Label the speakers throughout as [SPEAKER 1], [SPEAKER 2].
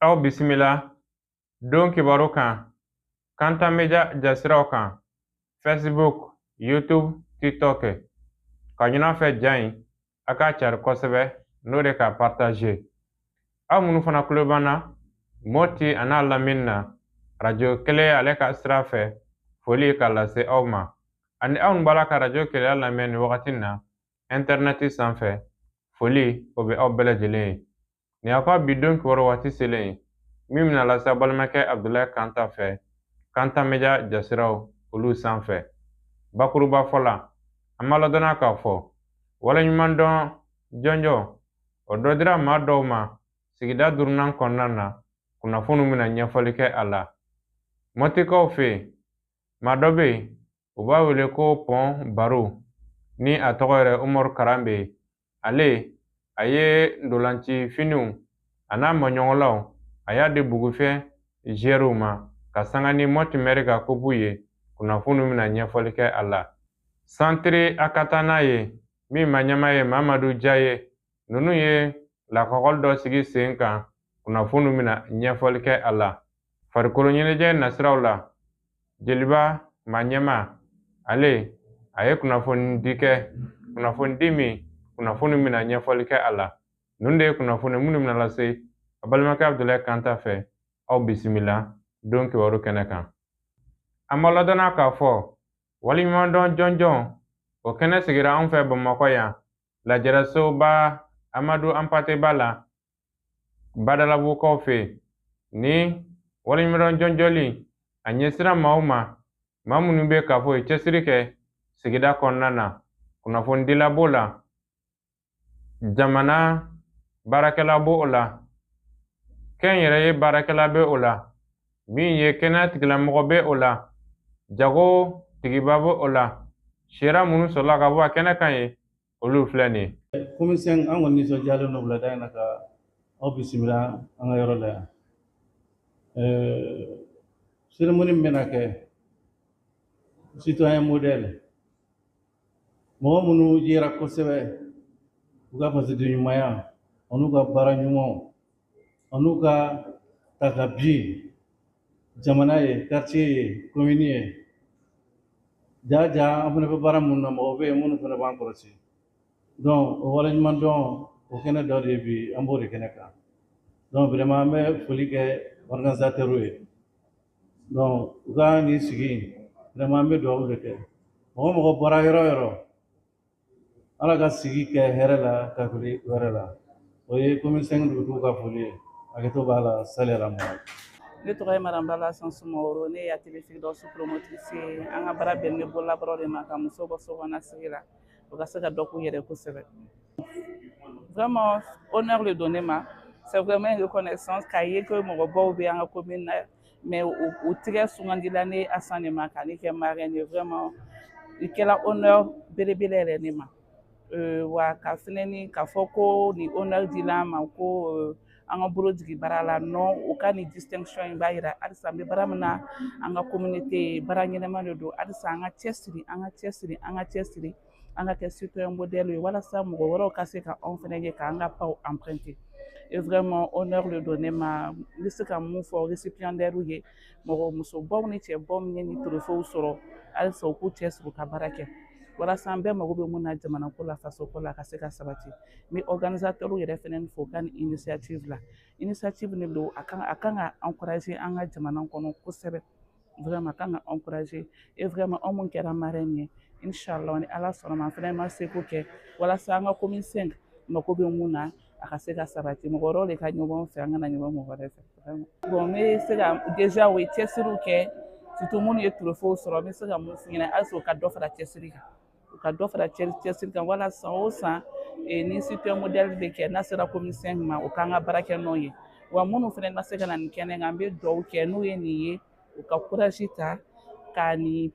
[SPEAKER 1] Aw bisimila don kibaru kan Kanta Media jasiraw kan Facebook, YouTube, TikTok ka ɲɔgɔn fɛ ja in a k'a cari kosɛbɛ n'o de ka partager. Aw minnu fana tulo b'an na Moti a n'a lamini na radio kelen ale ka sira fɛ foli ka lase aw ma ani aw min b'a la ka radio kelen lamɛn nin wagati na internet sanfɛ foli o bɛ aw bɛɛ lajɛlen ye. Nin y'a ka bi don kibaru waati selen ye min bɛna lase balimakɛ Abdulayi Kanta fɛ Kanta Media jasiraw olu sanfɛ. Bakuruba fɔ la an b'a ladɔnniya k'a fɔ waleɲumandɔn jɔnjɔ o dɔ dira maa dɔw ma sigida duurunan kɔnɔna na kunnafoni bɛna ɲɛfɔli kɛ a la. Mɔtikaw fɛ yen maa dɔ bɛ yen u b'a wele ko Pɔn Baro ni a tɔgɔ yɛrɛ Umaru Karanbe. Ale a ye ndolanci finiw a n'a maɲɔgɔnlaw a y'a di bugufiyɛ gérés ma ka sanga ni Mɔti maire ka kobu ye kunnafoni bɛna ɲɛfɔli kɛ a la. Santiri a ka taa n'a ye min ma ɲɛma ye Mamadu Jaye ninnu ye lakɔkɔli dɔ sigi sen kan kunnafoni bɛna ɲɛfɔli kɛ a la. Farikolo ɲɛnajɛ nasiraw la Jeliba Maɲɛma ale a ye kunnafoni di min kunnafoni bɛna ɲɛfɔli kɛ a la. Ninnu de ye kunnafoni minnu bɛna lase a balimakɛ Abdulayi Kanta fɛ aw bisimila don kibaru kɛnɛ kan. An b'a ladɔnniya k'a fɔ waleɲumandɔn jɔnjɔn o kɛnɛ sigira anw fɛ Bamakɔ yan lajɛrɛsoba Amadu Ampate b'a la Badalabukaw fɛ ni waleɲumandɔn jɔnjɔli a ɲɛsira maa o maa minnu bɛ k'a fɔ u ye cɛsiri kɛ sigida kɔnɔna na kunnafonidila b'o la jamana baarakɛla b'o la kɛnyɛrɛye baarakɛla bɛ o la min ye kɛnɛya tigilamɔgɔ bɛ o la jago tigiba bɛ o la sera minnu sɔrɔla ka bɔ a kɛnɛ kan ye olu filɛ nin ye.
[SPEAKER 2] Komisɛn an kɔni nisɔndiyalen don wulada in na ka aw bisimila an ka yɔrɔ la yan. Cérémonie min bɛna kɛ citoyen modèle mɔgɔ minnu yera kosɛbɛ u ka fasodenɲumanya an'u ka baara ɲumanw an'u ka takabi jamana ye quartier ye commune ye jaja an fana bɛ baara minnu na mɔgɔ bɛ yen minnu fana b'an kɔlɔsi donc o waleɲumandɔn o kɛnɛ dɔ de bi an b'o de kɛnɛ kan donc vraiment an bɛ foli kɛ organisateurs ye donc u ka nin sigi vraiment an bɛ dugawu de kɛ mɔgɔ bɔra yɔrɔ o yɔrɔ ala ka sigi kɛ hɛrɛ la ka fili wɛrɛ la o ye komisɛn dugutigiw ka foli ye hakɛto b'a la saliyala mɔgɔ.
[SPEAKER 3] Ne tɔgɔ ye Madame Bala Sansumaworo, ne ye atelier dɔ su promotrice ye. An ka baara bɛnnen bɛ bololabaaraw de ma ka musow bɔ sokɔnɔna sigi la u ka se ka dɔ k'u yɛrɛ kosɛbɛ. Vraiment honneur le donner ma c'est vraiment une reconnaissance k'a ye ko mɔgɔbaw bɛ an ka commune na mais u tigɛ sugandila ne Asan de ma ka ne kɛ marraine ye vraiment i kɛra honneur belebele yɛrɛ ne ma wa ka fɛnɛ ni k'a fɔ ko ni honneur dila an ma ko an ka bolo jigi baara la non u ka nin distinction in b'a yira halisa an bɛ baara min na an ka communauté baara ɲɛnama de don halisa an ka cɛsiri an ka kɛ citoyen modèle ye walasa mɔgɔ wɛrɛw ka se ka anw fɛnɛ ye k'an ka pas emprunter et vraiment honneur le donner ma n bɛ se ka mun fɔ récipiendaires ye mɔgɔ musobaw ni cɛbaw min ye ni trophées sɔrɔ halisa u k'u cɛsiri u ka baara kɛ walasa an bɛɛ mago bɛ mun na jamanako la fasoko la ka se ka sabati mais organisateurs yɛrɛ fɛnɛ fo ka ni initiative la initiative nin don a kan ka encourager an ka jamana kɔnɔ kosɛbɛ vraiment a kan ka encourager et vraiment anw mun kɛra marraine ye inchallah ni ala sɔnna ma an fɛnɛ ma seko kɛ walasa an ka commune 5 mago bɛ mun na a ka se ka sabati mɔgɔ wɛrɛw de ka ɲɔgɔn fɛ an kana ɲɔgɔn mɔgɔ wɛrɛ fɛ bon n bɛ se ka déjà o ye cɛsiriw kɛ surtout minnu ye trophées sɔrɔ n bɛ se ka mun f'i ɲɛna halisa u ka dɔ fara cɛsiri kan u ka dɔ fara cɛsiri kan wala san o san ni citoyen modèle bɛ kɛ n'a sera commune 5 ma u k'an ka baara kɛ n'o ye wa minnu fɛnɛ ma se ka na nin kɛnɛ kan an bɛ dugawu kɛ n'u ye nin ye u ka courage ta ka nin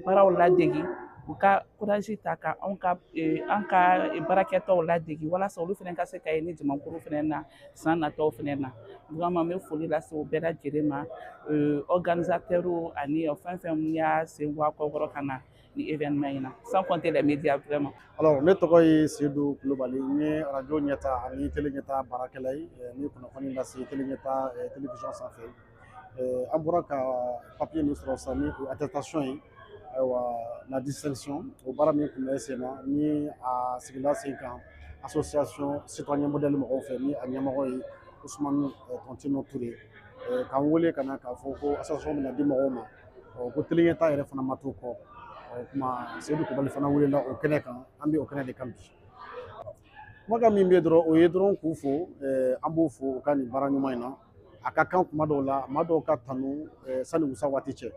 [SPEAKER 3] baaraw ladegi u ka courage ta ka an ka baarakɛtaw ladegi walasa olu fɛnɛ ka se ka ye ni jamakulu fɛnɛ na san nataw fɛnɛ na vraiment n bɛ foli lase u bɛɛ lajɛlen ma organisateurs ani fɛn fɛn mun y'a sen bɔ a kɔ kɔrɔ ka na ni événement sans compter les médias vraiment.
[SPEAKER 4] Alors ne tɔgɔ ye Seydou Kulubali n ye radio ɲɛtaa ani télé ɲɛtaa baarakɛla ye n ye kunnafoni lase télé ɲɛtaa télévision sanfɛ an bɔra ka papier min sɔrɔ sisan ni attestation ye ayiwa la distinction o baara min tun bɛ sen na ni a sigila sen kan association citoyen modèle mɔgɔw fɛ ni a ɲɛmɔgɔ ye Ousmane Tontino Touré k'an wele ka na k'a fɔ ko association bɛna di mɔgɔw ma ko télé ɲɛtaa yɛrɛ fana ma t'o kɔ kuma Seydou Kulubali fana welela o kɛnɛ kan an bɛ o kɛnɛ de kan bi kumakan min bɛ dɔrɔn o ye dɔrɔn k'u fo an b'o fo u ka nin baara ɲuman in na a ka kan kuma dɔw la maa dɔw ka tanu sani u sa waati cɛ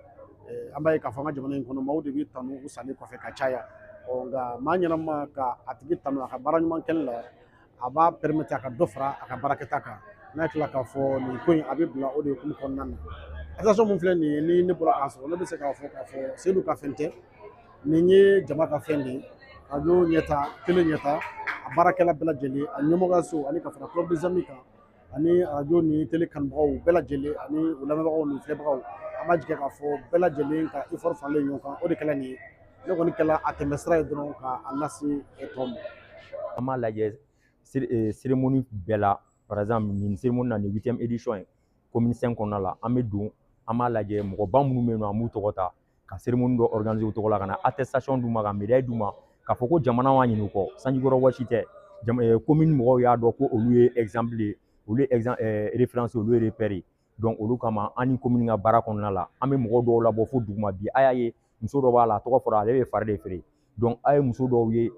[SPEAKER 4] an b'a ye k'a fɔ an ka jamana in kɔnɔ maaw de bɛ tanu u salen kɔfɛ ka caya nka maa ɲɛnama ka a tigi tanu a ka baara ɲuman kɛli la a b'a permettre a ka dɔ fara a ka baarakɛta kan n'a tila k'a fɔ nin ko in a bɛ bila o de hukumu kɔnɔna na association mun filɛ nin ye ni ne bɔra k'a sɔrɔ ne bɛ se k'a fɔ Seydou ka fɛn tɛ nin ye jama ka fɛn de ye radio ɲɛtaa télé ɲɛtaa a baarakɛla bɛɛ lajɛlen a ɲɛmɔgɔyaso ani ka fara club des amis kan ani radio ni télé kanubagaw bɛɛ lajɛlen ani u lamɛnbagaw ni filɛbagaw an b'a jigin k'a fɔ bɛɛ lajɛlen ka effort faralen ɲɔgɔn kan o de kɛla nin ye ne kɔni kɛla a tɛmɛ sira ye dɔrɔn k'a lase tɔw ma.
[SPEAKER 5] An b'a lajɛ cérémonie bɛɛ la par exemple nin cérémonie na nin 8e édition ye commune 5 kɔnɔna la an bɛ don an b'a lajɛ mɔgɔba minnu bɛ yen nɔ an b'u tɔgɔ ta ka cérémonie dɔ organiser u tɔgɔ la ka na attestation d'u ma ka médaille d'u ma k'a fɔ ko jamana m'a ɲin'u kɔ sanjikɔrɔ wɔsi tɛ commune mɔgɔw y'a dɔn ko olu ye exemple ye olu ye référence olu ye repère ye donc olu kama an ni commune ka baara kɔnɔna la an bɛ mɔgɔw dɔw labɔ fo duguma bi a y'a ye muso dɔ b'a la a tɔgɔ fɔra ale bɛ fari de feere donc a ye muso dɔw ye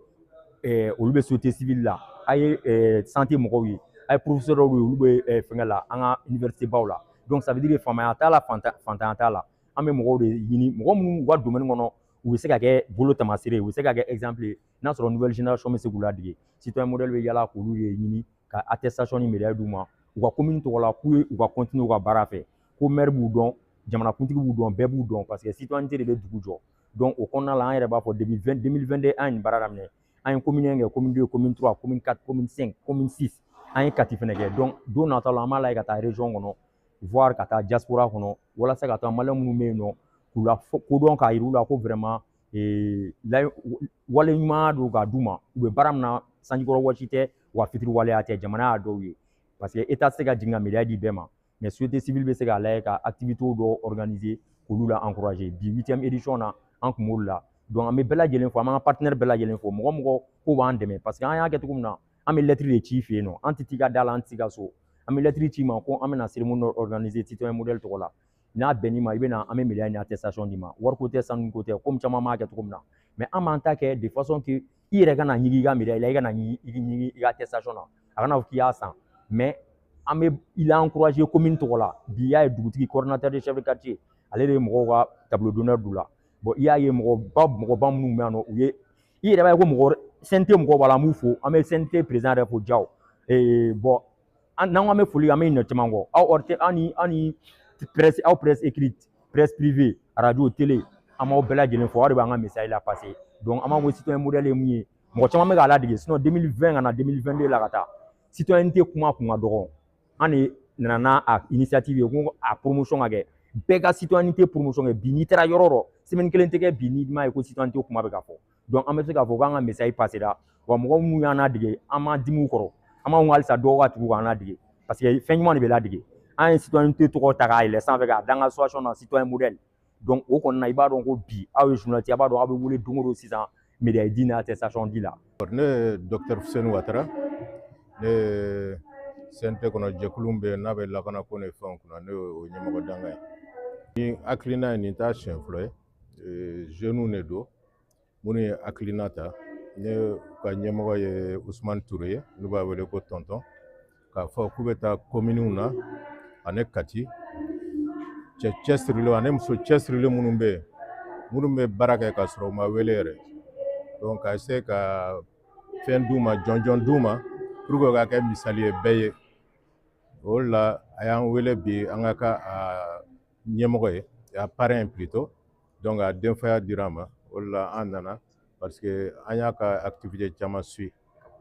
[SPEAKER 5] olu bɛ société civile la a ye santé mɔgɔw ye a ye professeur dɔw ye olu bɛ fɛngɛ la an ka université baw la donc ça veut dire faamaya t'a la fantanya t'a la an bɛ mɔgɔw de ɲini mɔgɔ minnu ka domaine kɔnɔ u bɛ se ka kɛ bolo tamaseere ye u bɛ se ka kɛ exemple ye n'a sɔrɔ nouvelle génération bɛ se k'u ladege citoyen modèle bɛ yala k'olu de ɲini ka attestation ni médaille d'u ma u ka commune tɔgɔ la k'u ye u ka continuer u ka baara fɛ ko maire b'u dɔn jamanakuntigi b'u dɔn bɛɛ b'u dɔn parce que citoyenneté de bɛ dugu jɔ donc o kɔnɔna la an yɛrɛ b'a fɔ depuis 2022 an ye nin baara daminɛ an ye commune 1 kɛ commune 2 commune 3 commune 4 commune 5 commune 6 an ye kati fɛnɛ kɛ donc don nataw la an b'a lajɛ ka taa région kɔnɔ voire ka taa diaspora kɔnɔ walasa ka taa maliyɛn minnu bɛ yen nɔ k'u la kodɔn k'a yir'u la ko vraiment wale ɲuman don k'a d'u ma u bɛ baara min na sanjikɔrɔ wɔsi tɛ wa fitiri waleya tɛ jamana y'a dɔw ye parce que état tɛ se ka jigin ka médaille di bɛɛ ma mais société civile bɛ se k'a lajɛ ka activité dɔ organiser k'olu la encourager bi 8e édition na an kun b'olu la donc an bɛ bɛɛ lajɛlen fo an b'an ka partenaire bɛɛ lajɛlen fo mɔgɔ mɔgɔ ko b'an dɛmɛ parce que an y'a kɛ cogo min na an bɛ lettre de ci fɛ yen nɔ an tɛ t'i ka da la an tɛ t'i ka so an bɛ lettre ci ma ko an bɛna cérémonie dɔ organiser citoyen modèle tɔgɔ la n'a bɛnn'i ma i bɛ na an bɛ médaille ni attestation d'i ma wariko tɛ sanuko tɛ komi caman b'a kɛ cogo min na mais an b'an ta kɛ de façon que i yɛrɛ ka na ɲigi i ka médaille la i ka na ɲigi i ka attestation na a kana fɔ k'i y'a san mais an bɛ i la encourager commune tɔgɔ la bi i y'a ye dugutigi coordinateur de chef de quartier ale de ye mɔgɔw ka tableau d'honneur d'u la bon i y'a ye mɔgɔba minnu bɛ yan nɔ u ye i yɛrɛ b'a ye ko mɔgɔ CNT mɔgɔw b'a la an b'u fo an bɛ CNT président yɛrɛ fo Diaw bon n'an ko an bɛ foli kɛ an bɛ ɲinɛ caman kɔ aw ni presse aw presse écrite presse privée radio télé an b'aw bɛɛ lajɛlen fo aw de b'an ka message la passer donc an b'a fɔ citoyen modèle ye mun ye mɔgɔ caman bɛ k'a ladege sinon 2020 ka na 2022 la ka taa citoyenneté kuma kun ka dɔgɔ an de nana n'a initiative ye ko a promotion ka kɛ bɛɛ ka citoyenneté promotion kɛ bi n'i taara yɔrɔ dɔ semaine kelen tɛ kɛ bi n'i m'a ye ko citoyenneté kuma bɛ ka fɔ donc an bɛ se k'a fɔ k'an ka message passer la wa mɔgɔ minnu y'an ladege an m'an dimi u kɔrɔ an b'a fɔ halisa dɔw ka tugu k'an ladege parce que fɛn ɲuman de bɛ ladege an ye citoyenneté tɔgɔ ta k'a yɛlɛ sanfɛ k'a da an ka association na citoyen modèle donc o kɔnɔna i b'a dɔn ko bi aw ye journaliste a b'a dɔn aw bɛ wele don o don sisan médaille di ni attestation di la.
[SPEAKER 6] ne ye docteur Fuseni Watara ne ye CNT kɔnɔ jɛkulu bɛ n'a bɛ lakana ko ni fɛnw kunna ne y'o ɲɛmɔgɔ danga ye ni hakilina ye nin t'a siɲɛ fɔlɔ ye jeunes de don minnu ye hakilina ta ne ka ɲɛmɔgɔ ye Ousmane Touré ye n'u b'a wele ko tonton k'a fɔ k'u bɛ taa communes na ani Kati cɛ cɛsirilen ani muso cɛsirilen minnu bɛ baara kɛ k'a sɔrɔ u ma wele yɛrɛ donc ka essayer ka fɛn d'u ma jɔnjɔn d'u ma pour que ka kɛ misali ye bɛɛ ye o la a y'an wele bi an ka ka ɲɛmɔgɔ ye a parrain plutôt donc a denfaya dira ma o la an nana parce que an y'a ka activité caman suit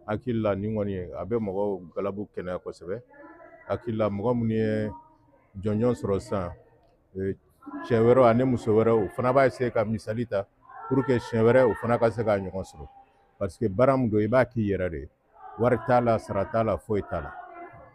[SPEAKER 6] hakili la nin kɔni a bɛ mɔgɔw galabu kɛnɛya kosɛbɛ hakili la mɔgɔ minnu ye jɔnjɔn sɔrɔ sisan cɛ wɛrɛw ani muso wɛrɛw o fana b'a essayer ka misali ta pour que siɲɛ wɛrɛ o fana ka se ka ɲɔgɔn sɔrɔ parce que baara min don i b'a k'i yɛrɛ de wari t'a la sara t'a la foyi t'a la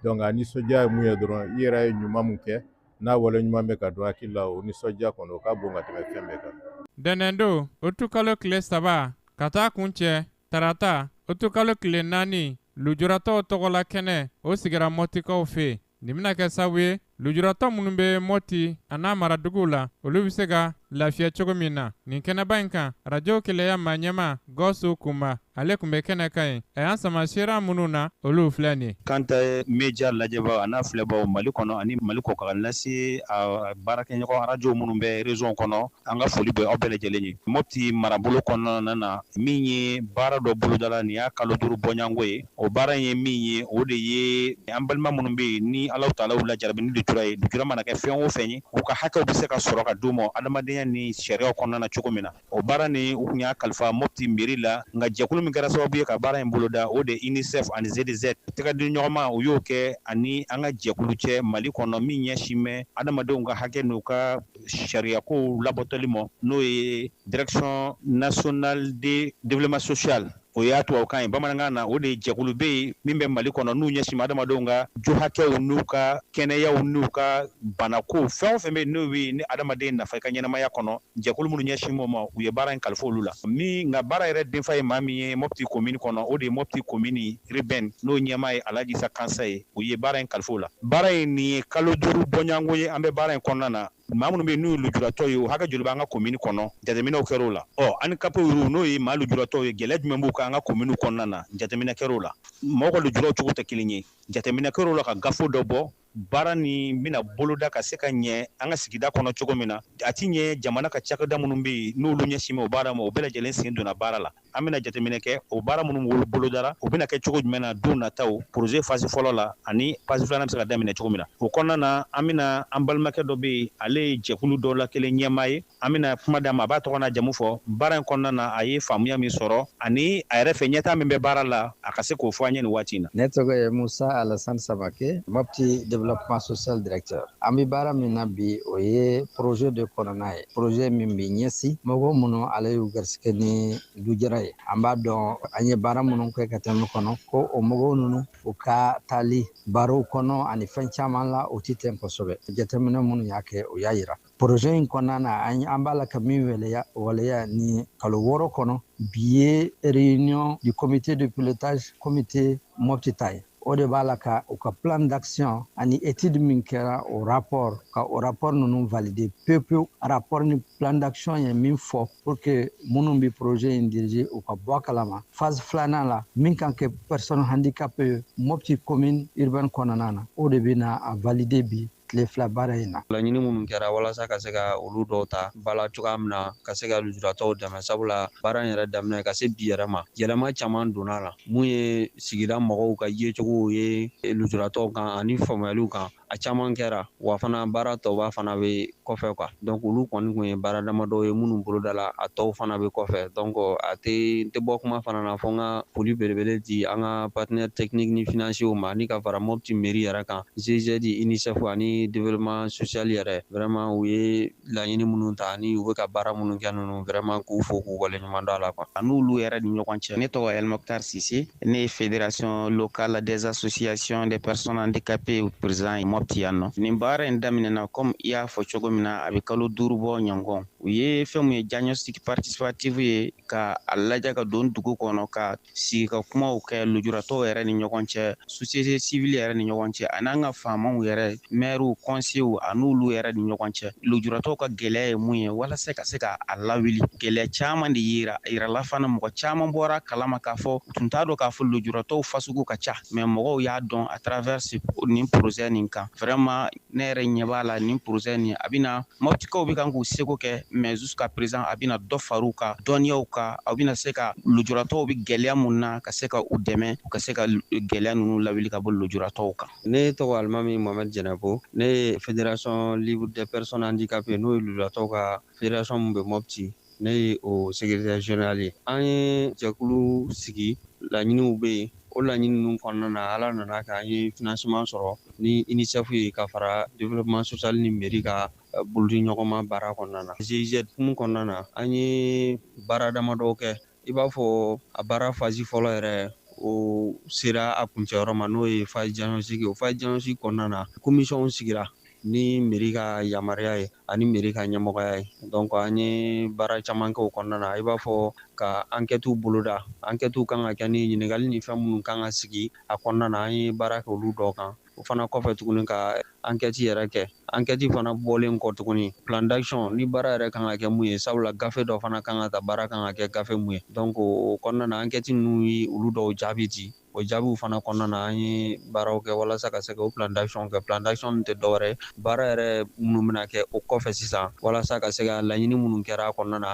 [SPEAKER 6] donc a nisɔndiya ye mun ye dɔrɔn i yɛrɛ ye ɲuman mun kɛ n'a wale ɲuman bɛ ka don hakili la o nisɔndiya kɔnɔ o ka bon ka tɛmɛ fɛn bɛɛ kan.
[SPEAKER 1] Dɛnɛndo o tu kalo tile 3 ka taa kun cɛ tarata o tu kalo tile 4 lujuratɔw tɔgɔla kɛnɛ o sigira Mɔtikaw fɛ nin bɛna kɛ sababu ye lujuratɔ minnu bɛ Mɔti a n'a maraduguw la olu bɛ se ka lafiya cogo min na. Nin kɛnɛba in kan radio Keleya maa ɲɛma Gawusu Kunba ale tun bɛ kɛnɛ kan ye a y'an sama sera minnu na olu filɛ nin ye.
[SPEAKER 7] Kanta media lajɛbaw a n'a filɛbaw Mali kɔnɔ ani Mali kɔ kan lase a baarakɛɲɔgɔn radio minnu bɛ région kɔnɔ an ka foli bɛ aw bɛɛ lajɛlen ye. Mɔti marabolo kɔnɔna na min ye baara dɔ bolodala nin y'a kalo 5 bɔɲango ye o baara ye min ye o de ye an balima minnu bɛ yen ni Alahu Taala y'u lajarabi ni lutura ye lutura mana kɛ fɛn o fɛn ye u ka hakɛw bɛ se ka sɔrɔ ka d'u ma adamadenya ni sariyaw kɔnɔna na cogo min na o baara ni u tun y'a kalifa Mɔti mairie la nka jɛkulu min kɛra sababu ye ka baara in boloda o de UNICEF ani ZDZ tɛgɛdi ɲɔgɔnma u y'o kɛ ani an ka jɛkulu cɛ Mali kɔnɔ min ɲɛsin bɛ adamadenw ka hakɛ n'u ka sariyakow labɔtɔli ma n'o ye Direction nationale de développement social o y'a tubabukan ye bamanankan na o de ye jɛkulu bɛ yen min bɛ Mali kɔnɔ n'u ɲɛsin adamadenw ka jo hakɛw n'u ka kɛnɛyaw n'u ka banako fɛn o fɛn bɛ n'o bɛ ni adamaden nafa i ka ɲɛnamaya kɔnɔ jɛkulu minnu ɲɛsin o ma u ye baara in kalifa olu la min nka baara yɛrɛ denfa ye maa min ye Mɔpti commune kɔnɔ o de ye Mɔpti commune urbaine n'o ɲɛmaa ye Alaji Isa Kansa ye u ye baara in kalifa o la baara in nin ye kalo 5 bɔɲango ye an bɛ baara in kɔnɔna na maa minnu bɛ yen n'u ye lujuratɔ ye o hakɛ joli b'an ka commune kɔnɔ jateminɛw kɛr'o la an ni CAPEUR n'o ye maa lujuratɔw ye gɛlɛya jumɛn b'u kan an ka commune kɔnɔna na jateminɛ kɛr'o la mɔgɔw ka lujuraw cogo tɛ kelen ye jateminɛ kɛr'o la ka gafo dɔ bɔ baara ni bɛna boloda ka se ka ɲɛ an ka sigida kɔnɔ cogo min na a ti ɲɛ jamana ka cakɛda minnu bɛ yen n'olu ɲɛsin bɛ o baara ma o bɛɛ lajɛlen sen donna baara la an bɛna jateminɛ kɛ o baara minnu bolodara o bɛna kɛ cogo jumɛn na don nataw projet phase fɔlɔ la ani phase filanan bɛ se ka daminɛ cogo min na o kɔnɔna na an bɛna an balimakɛ dɔ bɛ yen ale ye jɛkulu dɔ la kelen ɲɛmaa ye an bɛna kuma d'a ma a b'a tɔgɔ n'a jamu fɔ baara in kɔnɔna na a ye faamuya min sɔrɔ ani a yɛrɛ fɛ ɲɛtaa min bɛ baara la a ka se k'o fɔ an ye nin waati in na.
[SPEAKER 8] Ne tɔgɔ ye Musa Alassane Samake Mɔpti développement social directeur an bɛ baara min na bi o ye projet de kɔnɔna ye projet min bɛ ɲɛsin mɔgɔ minnu ale y'u garisɛgɛ ni lujara ye an b'a dɔn an ye baara minnu kɛ ka tɛmɛ kɔnɔ ko o mɔgɔw ninnu u ka taali baaraw kɔnɔ ani fɛn caman la o tɛ tɛmɛ kosɛbɛ jateminɛ minnu y'a kɛ o y'a yira projet in kɔnɔna na an b'a la ka min waleya ni kalo 6 kɔnɔ bi ye réunion du comité de pilotage comité Mɔpti ta ye o de b'a la ka u ka plan d'action ani étude min kɛra o rapport ka o rapport ninnu valider pewu rapport ni plan d'action ye min fɔ pour que minnu bɛ projet in diriger u ka bɔ a kalama phase filanan la min kan kɛ personne handicapée Mɔpti commune urbaine kɔnɔna na o de bɛ na a valider bi tile 2 baara in na.
[SPEAKER 7] Laɲini minnu kɛra walasa ka se ka olu dɔw ta bala cogoya min na ka se ka lujuratɔw dɛmɛ sabula baara in yɛrɛ daminɛ ka se bi yɛrɛ ma yɛlɛma caman donna la mun ye sigida mɔgɔw ka yecogow ye lujuratɔw kan ani faamuyaliw kan a caman kɛra wa fana baara tɔw fana bɛ kɔfɛ quoi donc olu kɔni kun ye baara damadɔ ye minnu bolodala a tɔw fana bɛ kɔfɛ donc a tɛ bɔ kuma fana na fɔ n ka foli belebele di an ka partenaire technique ni financier ma ani ka fara Mɔpti mairie yɛrɛ kan GIZ UNICEF ani développement social yɛrɛ vraiment u ye laɲini minnu ta ani u bɛ ka baara minnu kɛ ninnu vraiment k'u fo k'u waleɲuman dɔn a la quoi a n'olu yɛrɛ ni ɲɔgɔn cɛ ne tɔgɔ El Mokhtar Sise ne ye fédération locale des associations des personnes handicapées président ye Mɔpti yan nɔ nin baara in daminɛna comme i y'a fɔ cogo min na a bɛ kalo 5 bɔ ɲɔgɔn u ye fɛn min ye diagnostic participatif ye ka a lajɛ ka don dugu kɔnɔ ka sigi ka kumaw kɛ lujuratɔw yɛrɛ ni ɲɔgɔn cɛ société civile yɛrɛ ni ɲɔgɔn cɛ a n'an ka faamaw yɛrɛ maire conseillers a n'olu yɛrɛ ni ɲɔgɔn cɛ lujuratɔw ka gɛlɛya ye mun ye walasa ka se ka a lawuli gɛlɛya caman de yirala fana mɔgɔ caman bɔra kalama k'a fɔ u tun t'a dɔn k'a fɔ lujuratɔw fasugu ka ca mais mɔgɔw y'a dɔn à travers nin projet nin kan vraiment ne yɛrɛ ɲɛ b'a la nin projet nin a bɛna Mɔptikaw bɛ kan k'u seko kɛ mais jusqu'à présent a bɛna dɔ far'u kan dɔnniyaw kan a bɛna se ka lujuratɔw bɛ gɛlɛya mun na ka se ka u dɛmɛ u ka se ka gɛlɛya ninnu lawuli ka bɔ lujuratɔw kan. Ne tɔgɔ Alimami Mohamed Jɛnɛbo ne ye fédération libre des personnes handicapées n'o ye lujuratɔw ka fédération min bɛ Mɔpti ne ye o secrétaire général ye an ye jɛkulu sigi laɲiniw bɛ yen
[SPEAKER 9] o laɲini ninnu kɔnɔna na ala nana k'an ye financement sɔrɔ ni UNICEF ye ka fara développement social ni mairie ka bolodi ɲɔgɔnma baara kɔnɔna na GIZ mun kɔnɔna na an ye baara damadɔ kɛ i b'a fɔ a baara phase fɔlɔ yɛrɛ o sera a kuncɛyɔrɔ ma n'o ye phase diagnostic o phase diagnostic kɔnɔna na commission sigira ni mairie ka yamaruya ye ani mairie ka ɲɛmɔgɔya ye donc an ye baara caman kɛ o kɔnɔna na i b'a fɔ ka enquête boloda enquête kan ka kɛ ni ɲininkali ni fɛn minnu kan ka sigi a kɔnɔna na an ye baara kɛ olu dɔw kan o fana kɔfɛ tuguni ka enquête yɛrɛ kɛ enquête fana bɔlen kɔ tuguni plan d'action ni baara yɛrɛ kan ka kɛ mun ye sabula gafe dɔ fana kan ka ta baara kan ka kɛ gafe mun ye donc o kɔnɔna na enquête ninnu ye olu dɔw jaabi di o jaabiw fana kɔnɔna na an ye baaraw kɛ walasa ka se ka o plan d'action kɛ plan d'action tɛ dɔwɛrɛ baara yɛrɛ minnu bɛna kɛ o kɔfɛ sisan walasa ka se ka laɲini minnu kɛra a kɔnɔna na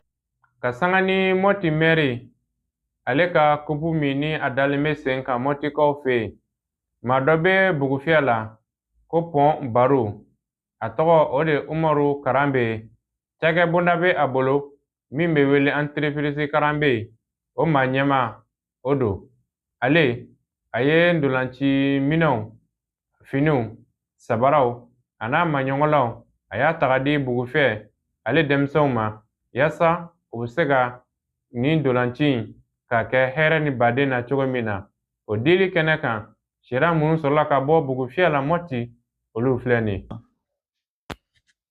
[SPEAKER 1] ka sanga ni Moti Mary ale ka kupu min ni a dalen bɛ sen kan Motikaw fɛ yen maa dɔ bɛ Bugufiyɛ la ko Pɔn Baro a tɔgɔ o de Umaru Karanbe cakɛ bonda bɛ a bolo min bɛ wele entreprise Karanbe o maa ɲɛma o don ale a ye ndolanci minɛnw finiw sabaraw a n'a maɲɔgɔnlaw a y'a taga di Bugufiyɛ ale denmisɛnw ma yaasa u bɛ se ka nin ndolanci in ka kɛ hɛrɛ ni baden na cogo min na o dili kɛnɛ kan sariya minnu sɔrɔla ka bɔ Bugufiyɛ la Mɔti olu filɛ nin ye.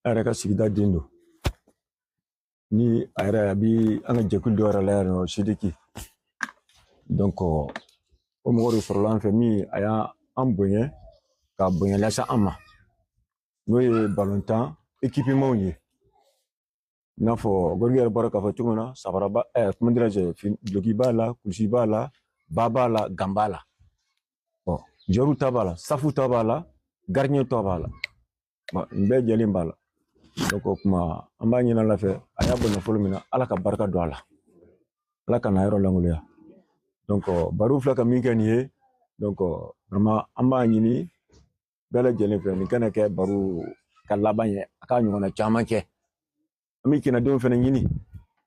[SPEAKER 10] A yɛrɛ ka sigida den don ni a yɛrɛ a bi an ka jɛkulu dɔ yɛrɛ la yan nɔ Sidiki donc o mɔgɔ de sɔrɔla an fɛ min a y'an bonya ka bonya lase an ma n'o ye balontan équipement ye i n'a fɔ Gorgui yɛrɛ bɔra k'a fɔ cogo min na sabara comment dirais-je duloki b'a la kulusi b'a la ba b'a la gan b'a la bon jɔriw ta b'a la safu ta b'a la gardien ta b'a la bon nin bɛɛ jɛlen b'a la donc o kuma an b'a ɲini Ala fɛ a y'a bonya fɔlɔ min na Ala ka barika don a la Ala ka n'a yɔrɔ langoloya donc baro filɛ ka min kɛ nin ye donc vraiment an b'a ɲini bɛɛ lajɛlen fɛ nin kana kɛ baro ka laban ye a k'a ɲɔgɔnna caman kɛ an bɛ kinadenw fana ɲini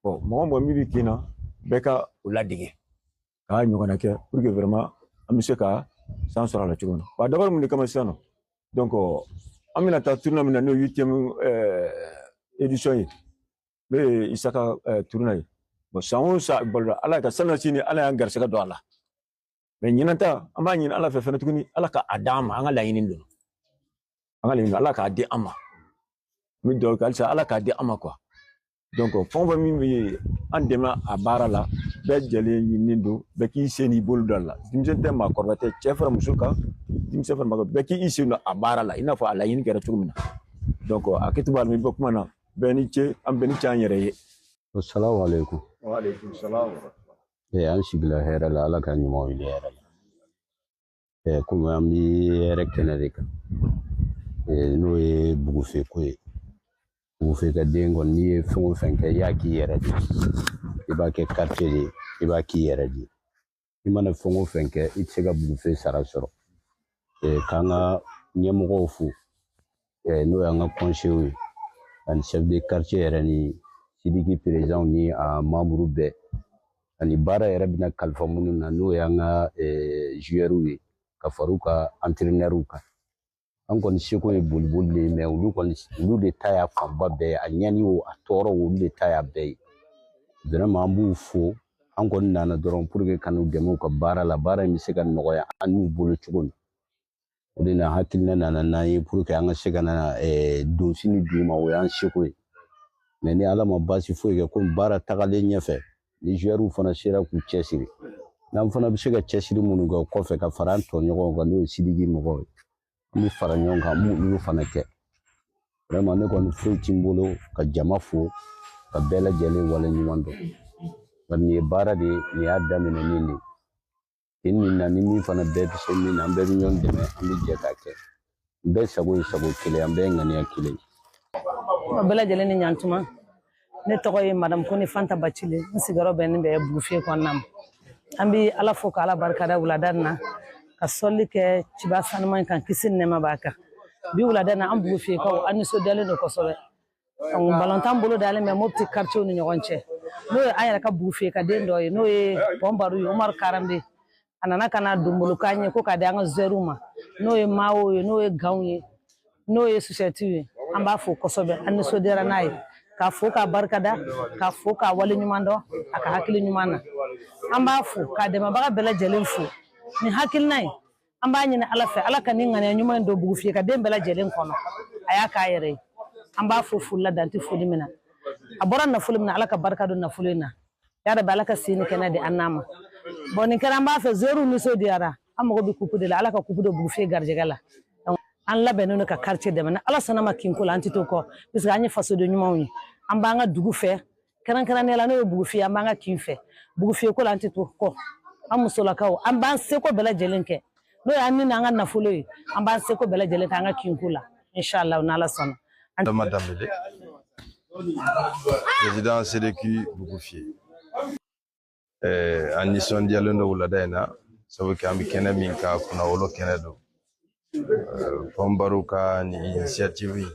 [SPEAKER 10] bon mɔgɔ mɔgɔ min bɛ kina bɛɛ ka o ladege k'a ɲɔgɔnna kɛ pour que vraiment an bɛ se ka san sɔrɔ a la cogo min na wa dabali mun de kama sisan nɔ donc an bɛna taa tournoi min na n'o ye 8e édition ye n'o ye Isaka tournoi ye bon san o san balola Ala ka sanna sini Ala y'an garisɛgɛ don a la mais ɲinan ta an b'a ɲini Ala fɛ fana tuguni Ala ka a d'an ma an ka laɲini don an ka laɲini Ala k'a di an ma n bɛ dugawu kɛ halisa Ala k'a di an ma quoi donc fɛn o fɛn min bɛ an dɛmɛ a baara la bɛɛ jɛlen ɲininen don bɛɛ k'i sen n'i bolo don a la denmisɛnnin tɛ maakɔrɔba tɛ cɛ fara muso kan denmisɛnnin fara maakɔrɔba bɛɛ k'i sen don a baara la i n'a fɔ a laɲini kɛra cogo min na donc a kɛcogo la mi bɔ kuma na bɛɛ ni ce an bɛɛ ni ce an yɛrɛ ye.
[SPEAKER 11] Assalamu alaikum.
[SPEAKER 10] Wa alaikum salam.
[SPEAKER 11] An sigila hɛrɛ la Ala ka ɲumanw wili hɛrɛ la komi an bɛ hɛrɛ kɛnɛ de kan n'o ye Bugufiyɛ ko ye Bugufiyɛ ka den kɔni n'i ye fɛn o fɛn kɛ i y'a k'i yɛrɛ de i b'a kɛ quartier de i b'a k'i yɛrɛ de i mana fɛn o fɛn kɛ i tɛ se ka Bugufiyɛ sara sɔrɔ k'an ka ɲɛmɔgɔw fo n'o y'an ka conseillers ye ani chef de quartier yɛrɛ ni Sidiki président ni a membre bɛɛ ani baara yɛrɛ bɛna kalifa minnu na n'o y'an ka joueurs ye ka fara u ka entraîneurs kan an kɔni seko ye boliboli de ye mais olu de ta y'a fanba bɛɛ ye a ɲani o a tɔɔrɔ olu de ta y'a bɛɛ ye vraiment an b'u fo an kɔni nana dɔrɔn pour que ka n'u dɛmɛ u ka baara la baara in bɛ se ka nɔgɔya an n'u bolo cogo min o de na hakilina nana n'an ye pour que an ka se ka na donsini d'u ma o y'an seko ye mais ni Ala ma baasi foyi kɛ komi baara tagalen ɲɛfɛ ni joueurs fana sera k'u cɛsiri n'an fana bɛ se ka cɛsiri minnu kɛ o kɔfɛ ka fara an tɔɲɔgɔnw kan n'o ye Sidiki mɔgɔw ye an bɛ fara ɲɔgɔn kan an b'olu fana kɛ vraiment ne kɔni foyi t'i bolo ka jama fo ka bɛɛ lajɛlen waleɲuman dɔn bari nin ye baara de ye nin y'a daminɛ ni nin kin nin na ni min fana bɛɛ bɛ se min na an bɛɛ bɛ ɲɔgɔn dɛmɛ an bɛ jɛ k'a kɛ n bɛɛ sago ye sago kelen an bɛɛ ye ŋaniya kelen
[SPEAKER 12] ye bɛɛ lajɛlen ni ɲantuma ne tɔgɔ ye madame Koni Fanta Bacile n sigiyɔrɔ bɛnnen bɛ Bugufiyɛ kɔnɔna ma an bɛ Ala fo ka Ala barikada wulada in na ka sɔli kɛ ciba sanuma kan kisi ni nɛɛma b'a kan bi wulada in na an Bugufiyɛkaw an nisɔndiyalen don kosɛbɛ balontan bolo dalen bɛ Mopti quartier ni ɲɔgɔn cɛ n'o ye an yɛrɛ ka Bugufiyɛka den dɔ ye n'o ye Pɔn Baro ye Umaru Karanbe a nana ka na donbolo k'an ye ko ka di an ka zɛriw ma n'o ye maawo ye n'o ye ganw ye n'o ye susɛtiw ye an b'a fo kosɛbɛ an nisɔndiyara n'a ye k'a fo k'a barikada k'a fo k'a wale ɲuman dɔn a ka hakili ɲuman na an b'a fo k'a dɛmɛbaga bɛɛ lajɛlen fo ni hakilina ye an b'a ɲini ala fɛ ala ka ni ŋaniya ɲuman don bugufiye ka den bɛɛ lajɛlen kɔnɔ a y'a k'a yɛrɛ ye an b'a fo foli la dante foli min na a bɔra nafolo min na ala ka barika don nafolo in na ya rabbi ala ka sini kɛnɛ di an n'a ma bon nin kɛra an b'a fɛ zɛriw nisɔndiyara an mago bɛ kupu de la ala ka kupu don bugufiye garijɛgɛ la an labɛnnen don ka quartier dɛmɛ ni ala sɔnna ma kinko la an tɛ to kɔ parce que an ye fasoden ɲumanw ye an b'an ka dugu fɛ kɛrɛnkɛrɛnnenya la n'o ye bugufiye an b'an ka kin fɛ bugufiye ko la an tɛ to kɔ an musolakaw an b'an seko bɛɛ lajɛlen kɛ n'o ye an ni an ka nafolo ye an b'an seko bɛɛ lajɛlen kɛ an ka kinko la inshallah n'ala sɔnna.
[SPEAKER 13] Adama Dambele, président Sédéki Bugufiye. An nisɔndiyalen don wulada in na sabu kɛ an bɛ kɛnɛ min ka kunna wolo kɛnɛ don. Pɔnbaro ka ni initiative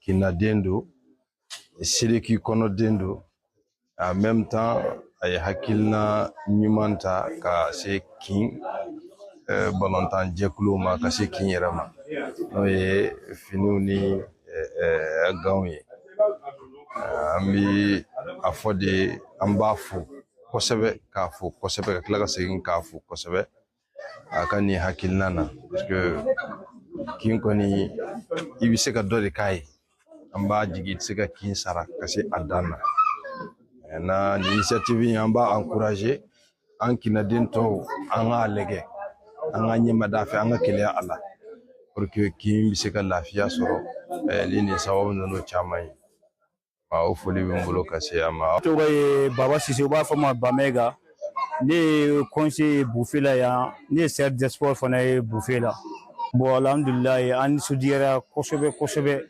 [SPEAKER 13] kinnaden don Sédéki kɔnɔden don en même temps a ye hakilina ɲuman ta ka se kin balontan jɛkuluw ma ka se kin yɛrɛ ma n'o ye finiw ni ganw ye an bɛ a fɔ de an b'a fo kosɛbɛ k'a fo kosɛbɛ ka tila ka segin k'a fo kosɛbɛ a ka nin hakilina na parce que kin kɔni i bɛ se ka dɔ de k'a ye an b'a jigi i tɛ se ka kin sara ka se a dan na na nin initiative in an b'a encourager an kinnaden tɔw an k'a lajɛ an ka ɲɛmada fɛ an ka keleya a la pour que kin bɛ se ka lafiya sɔrɔ ni nin sababu ninnu caman ye o foli bɛ n bolo ka se a ma.
[SPEAKER 14] tɔgɔ ye Baba Sise u b'a fɔ ma Bamɛga ne ye conseiller Bugufiye la yan ne ye serre des sports fana ye Bugufiye la bon alhamdulilayi an nisɔndiyara kosɛbɛ kosɛbɛ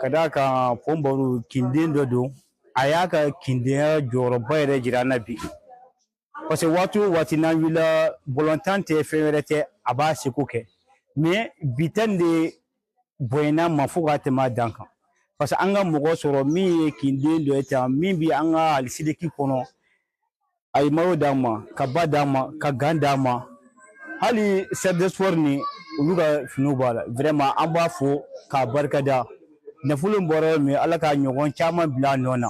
[SPEAKER 14] ka d'a kan Pɔnbaro kinden dɔ don a y'a ka kindenya jɔyɔrɔba yɛrɛ jira an na bi parce que waati o waati n'an wulila bɔlɔntan tɛ fɛn wɛrɛ tɛ a b'a seko kɛ mais bi ta nin de bonyana ma fo ka tɛmɛ a dan kan parce que an ka mɔgɔ sɔrɔ min ye kinden dɔ ye tan min bi an ka hali Sédéki kɔnɔ a ye mayo d'an ma ka ba d'an ma ka gan d'an ma hali serre des sports ni olu ka finiw b'a la vraiment an b'a fo k'a barikada nafolo in bɔra min ala ka ɲɔgɔn caman bila a nɔ na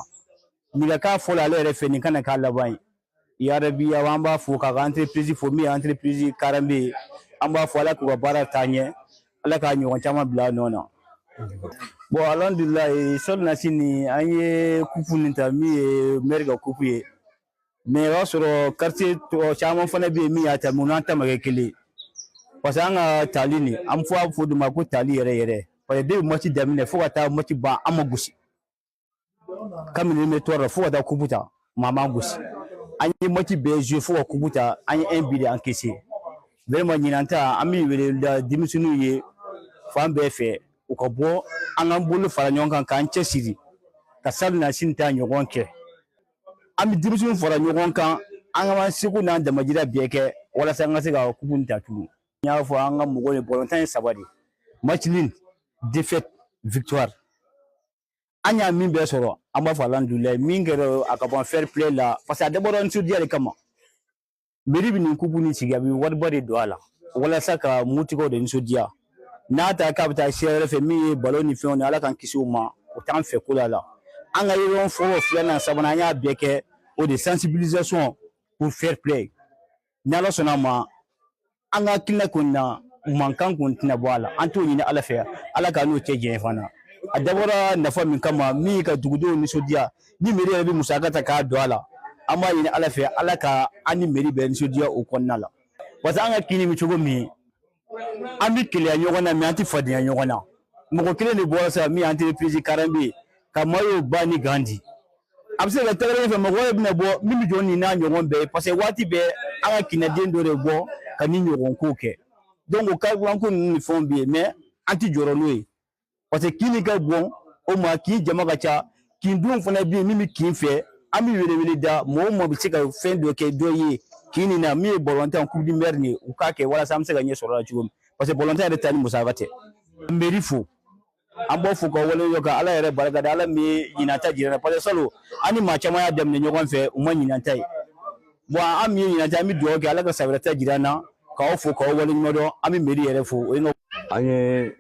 [SPEAKER 14] nin ka k'a fɔlɔ ale yɛrɛ fɛ nin kana k'a laban ye yarabi an b'a fo k'a ka entreprise fo min ye entreprise Karambe ye an b'a fɔ ala k'u ka baara taa ɲɛ ala k'a ɲɔgɔn caman bila a nɔ na bon alhamdulilayi sɔli na sini an ye kupu nin ta min ye maire ka kupu ye mais o y'a sɔrɔ quartier caman fana bɛ yen min y'a ta mun n'an ta ma kɛ kelen parce que an ka tali nin an fɔ a fɔ de ma ko tali yɛrɛ yɛrɛ parce que depuis match daminɛ fo ka taa match ban an ma gosi kabini bɛ tɔɔrɔ fo ka taa kupu ta maa ma gosi an ye match bɛɛ joué fo ka kupu ta an ye 1 but de encaissé vraiment ɲinan ta an bɛ wele da denmisɛnninw ye fan bɛɛ fɛ u ka bɔ an k'an bolo fara ɲɔgɔn kan k'an cɛsiri ka sali na sini ta ɲɔgɔn kɛ an bɛ denmisɛnninw fara ɲɔgɔn kan an ka seko n'an damajira bɛɛ kɛ walasa an ka se ka kupu nin ta tugun n y'a fɔ an ka mɔgɔw ye bɔlɔntan ye 3 de match nul défaite victoire an y'a min bɛɛ sɔrɔ an b'a fɔ alhamdulilayi min kɛra a ka bɔ fair play la parce que a dabɔra nisɔndiya de kama mairie bɛ nin kupu nin sigi a bɛ wariba de don a la walasa ka mutigiw de nisɔndiya n'a ta k'a bɛ taa sira wɛrɛ fɛ min ye balo ni fɛnw ni ala k'an kisi o ma o t'an fɛ ko la an ka yɔrɔ fɔlɔ filanan sabanan an y'a bɛɛ kɛ o de sensibilisation pour fair play ni ala sɔnna a ma an ka hakilina kɔni na mankan kɔni tɛna bɔ a la an t'o ɲini ala fɛ ala ka n'o cɛ jɛn fana a dabɔra nafa min kama min ka dugudenw nisɔndiya ni mairie yɛrɛ bɛ musaka ta k'a don a la an b'a ɲini ala fɛ ala ka an ni mairie bɛɛ nisɔndiya o kɔnɔna la parce que an ka kini bɛ cogo min an bɛ keleya ɲɔgɔn na mais an tɛ fadenya ɲɔgɔn na mɔgɔ kelen de bɔra sisan min ye entreprise Karambe ka mayo ba ni gan di a bɛ se ka tagalen fɛ mɔgɔ wɛrɛ bɛna bɔ min bɛ jɔ nin n'a ɲɔgɔn bɛɛ ye parce que waati bɛɛ an ka kinnaden dɔ de bɔ ka ni ɲɔgɔn ko kɛ donc o carburant ko ninnu ni fɛnw bɛ yen mais an tɛ jɔrɔ n'o ye parce que kini ka bon o ma kin jama ka ca kin dun fana bɛ yen min bɛ kin fɛ an bɛ welewele da mɔgɔ o mɔgɔ bɛ se ka fɛn dɔ kɛ dɔ ye kin nin na min ye bɔlɔntan coupe du maire nin ye u k'a kɛ walasa an bɛ se ka ɲɛ sɔrɔ a la cogo min parce que bɔlɔntan yɛrɛ ta ni musaka tɛ mairie fo an b'o fo ka wale ɲɔgɔn kan ala yɛrɛ barika da ala min ye ɲinan ta jira parce que salon an ni maa caman y'a daminɛ ɲɔgɔn fɛ u ma ɲinan ta ye bon ami ina jami do ga ala ka sabrata gidana ka fo ka wali modo ami meri yere fo
[SPEAKER 15] anye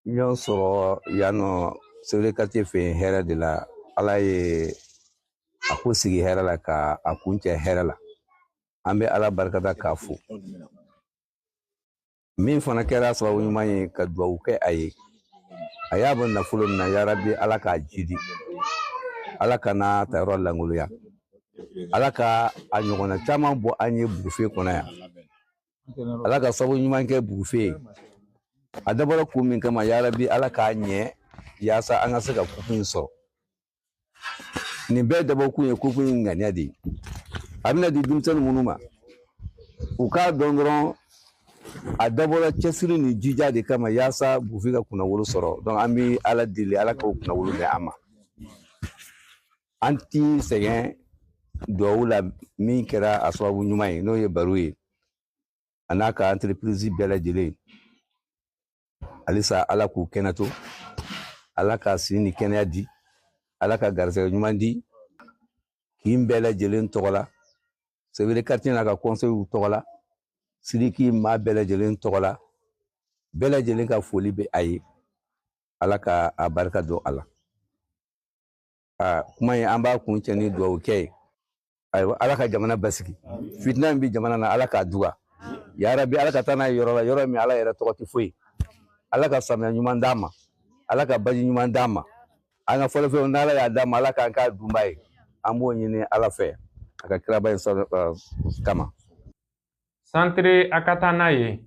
[SPEAKER 15] nyon soro yano sele quartier fe hera de la ala ye akusigi hera la ka akunche hera la ambe ala barkata ka fo min fana kera sababu nyuma ye ka duwa ke aye ayabo na fulo na ya rabbi ala ka jidi ala kana tayro langulu ya ala ka anyogona chama bo anye bufe kona ya ala ka sababu nyuma ke bufe adabara ku min kama ya rabbi ala ka nye ya sa an saka kufin so ni be da ba ku ye kufin ngani adi abina di dumsan munuma uka dondron adabara chesiri ni jija de kama ya sa bufika kuna wolo soro donc ambi ala dili ala ka kuna wolo ne ama anti segen do wula min kera aswabu nyumai no ye baruye anaka entreprise bela jele alisa ala ku kenato ala ka sini kenadi ala ka garse nyumandi kimbela jele ntogola sevile quartier na ka conseil togola sidiki ma bela jele ntogola bela jele ka foli be ayi ala ka abarka do ala kuma yi an ba kun ceni do okay ala ka jamana basiki fitna bi jamana na ala ka duwa ya rabbi ala ka tana yoro mi ala yera tokoti foi ala ka samya nyuman dama ala ka baji nyuman dama anga folo fe na ala ya dama ala ka ka dumbai ambo nyine ala fe aka kira bay so kama
[SPEAKER 1] Centre akatana ye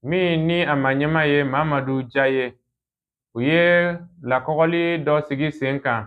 [SPEAKER 1] mi ni amanyema ye Mamadou Jaye uye la kokoli do sigi senkan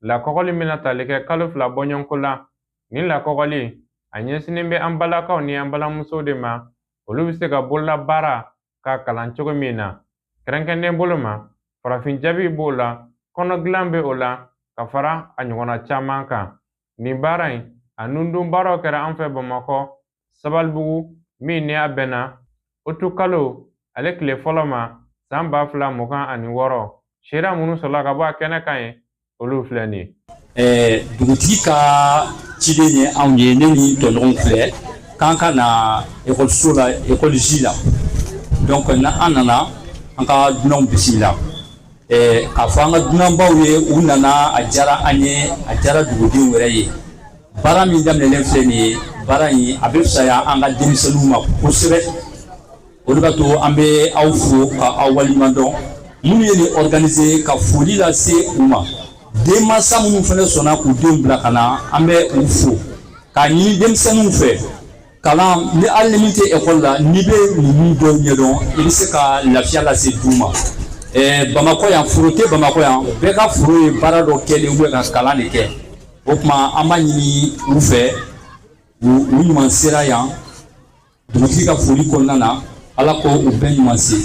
[SPEAKER 1] la kokoli minata leke kalo fla bonyonkola ni la kokoli anyesini be ambalakaw ni ambala muso de ma olu bise ka bolla bara ka kalan cogo mina kerenkende boloma farafin jabi bola kono glambe ola ka fara anyogona caman kan ni bara in anundun baro kera anfe Bamako Sabalbugu min ni abena otu kalo ale kile fɔlɔ ma san 2026 shira munu sɔrɔla ka bɔ a kɛnɛ kan ye olu filɛ nin ye
[SPEAKER 14] dugutigi ka ciden ye anw ye ne ni tɔɲɔgɔnw filɛ k'an ka na ekɔliso la ekɔlisi la donc an nana an ka dunanw bisimila k'a fɔ an ka dunanbaw ye u nana a diyara an ye a diyara dugudenw wɛrɛ ye baara min daminɛlen filɛ nin ye baara in a bɛ fisaya an ka denmisɛnninw ma kosɛbɛ o de b'a to an bɛ aw fo ka aw waleɲuman dɔn minnu ye nin organiser ka foli lase u ma denmansa minnu fana sɔnna k'u denw bila ka na an bɛ u fo k'a ɲini denmisɛnninw fɛ kalan ni hali ni min tɛ ekɔli la n'i bɛ ninnu dɔw ɲɛdɔn i bɛ se ka lafiya lase du ma Bamakɔ yan foro tɛ Bamakɔ yan bɛɛ ka foro ye baara dɔ kɛlen ou ka kalan de kɛ o tuma an b'a ɲini u fɛ u ɲuman sera yan dugutigi ka foli kɔnɔna na ala ko u bɛɛ ɲuman se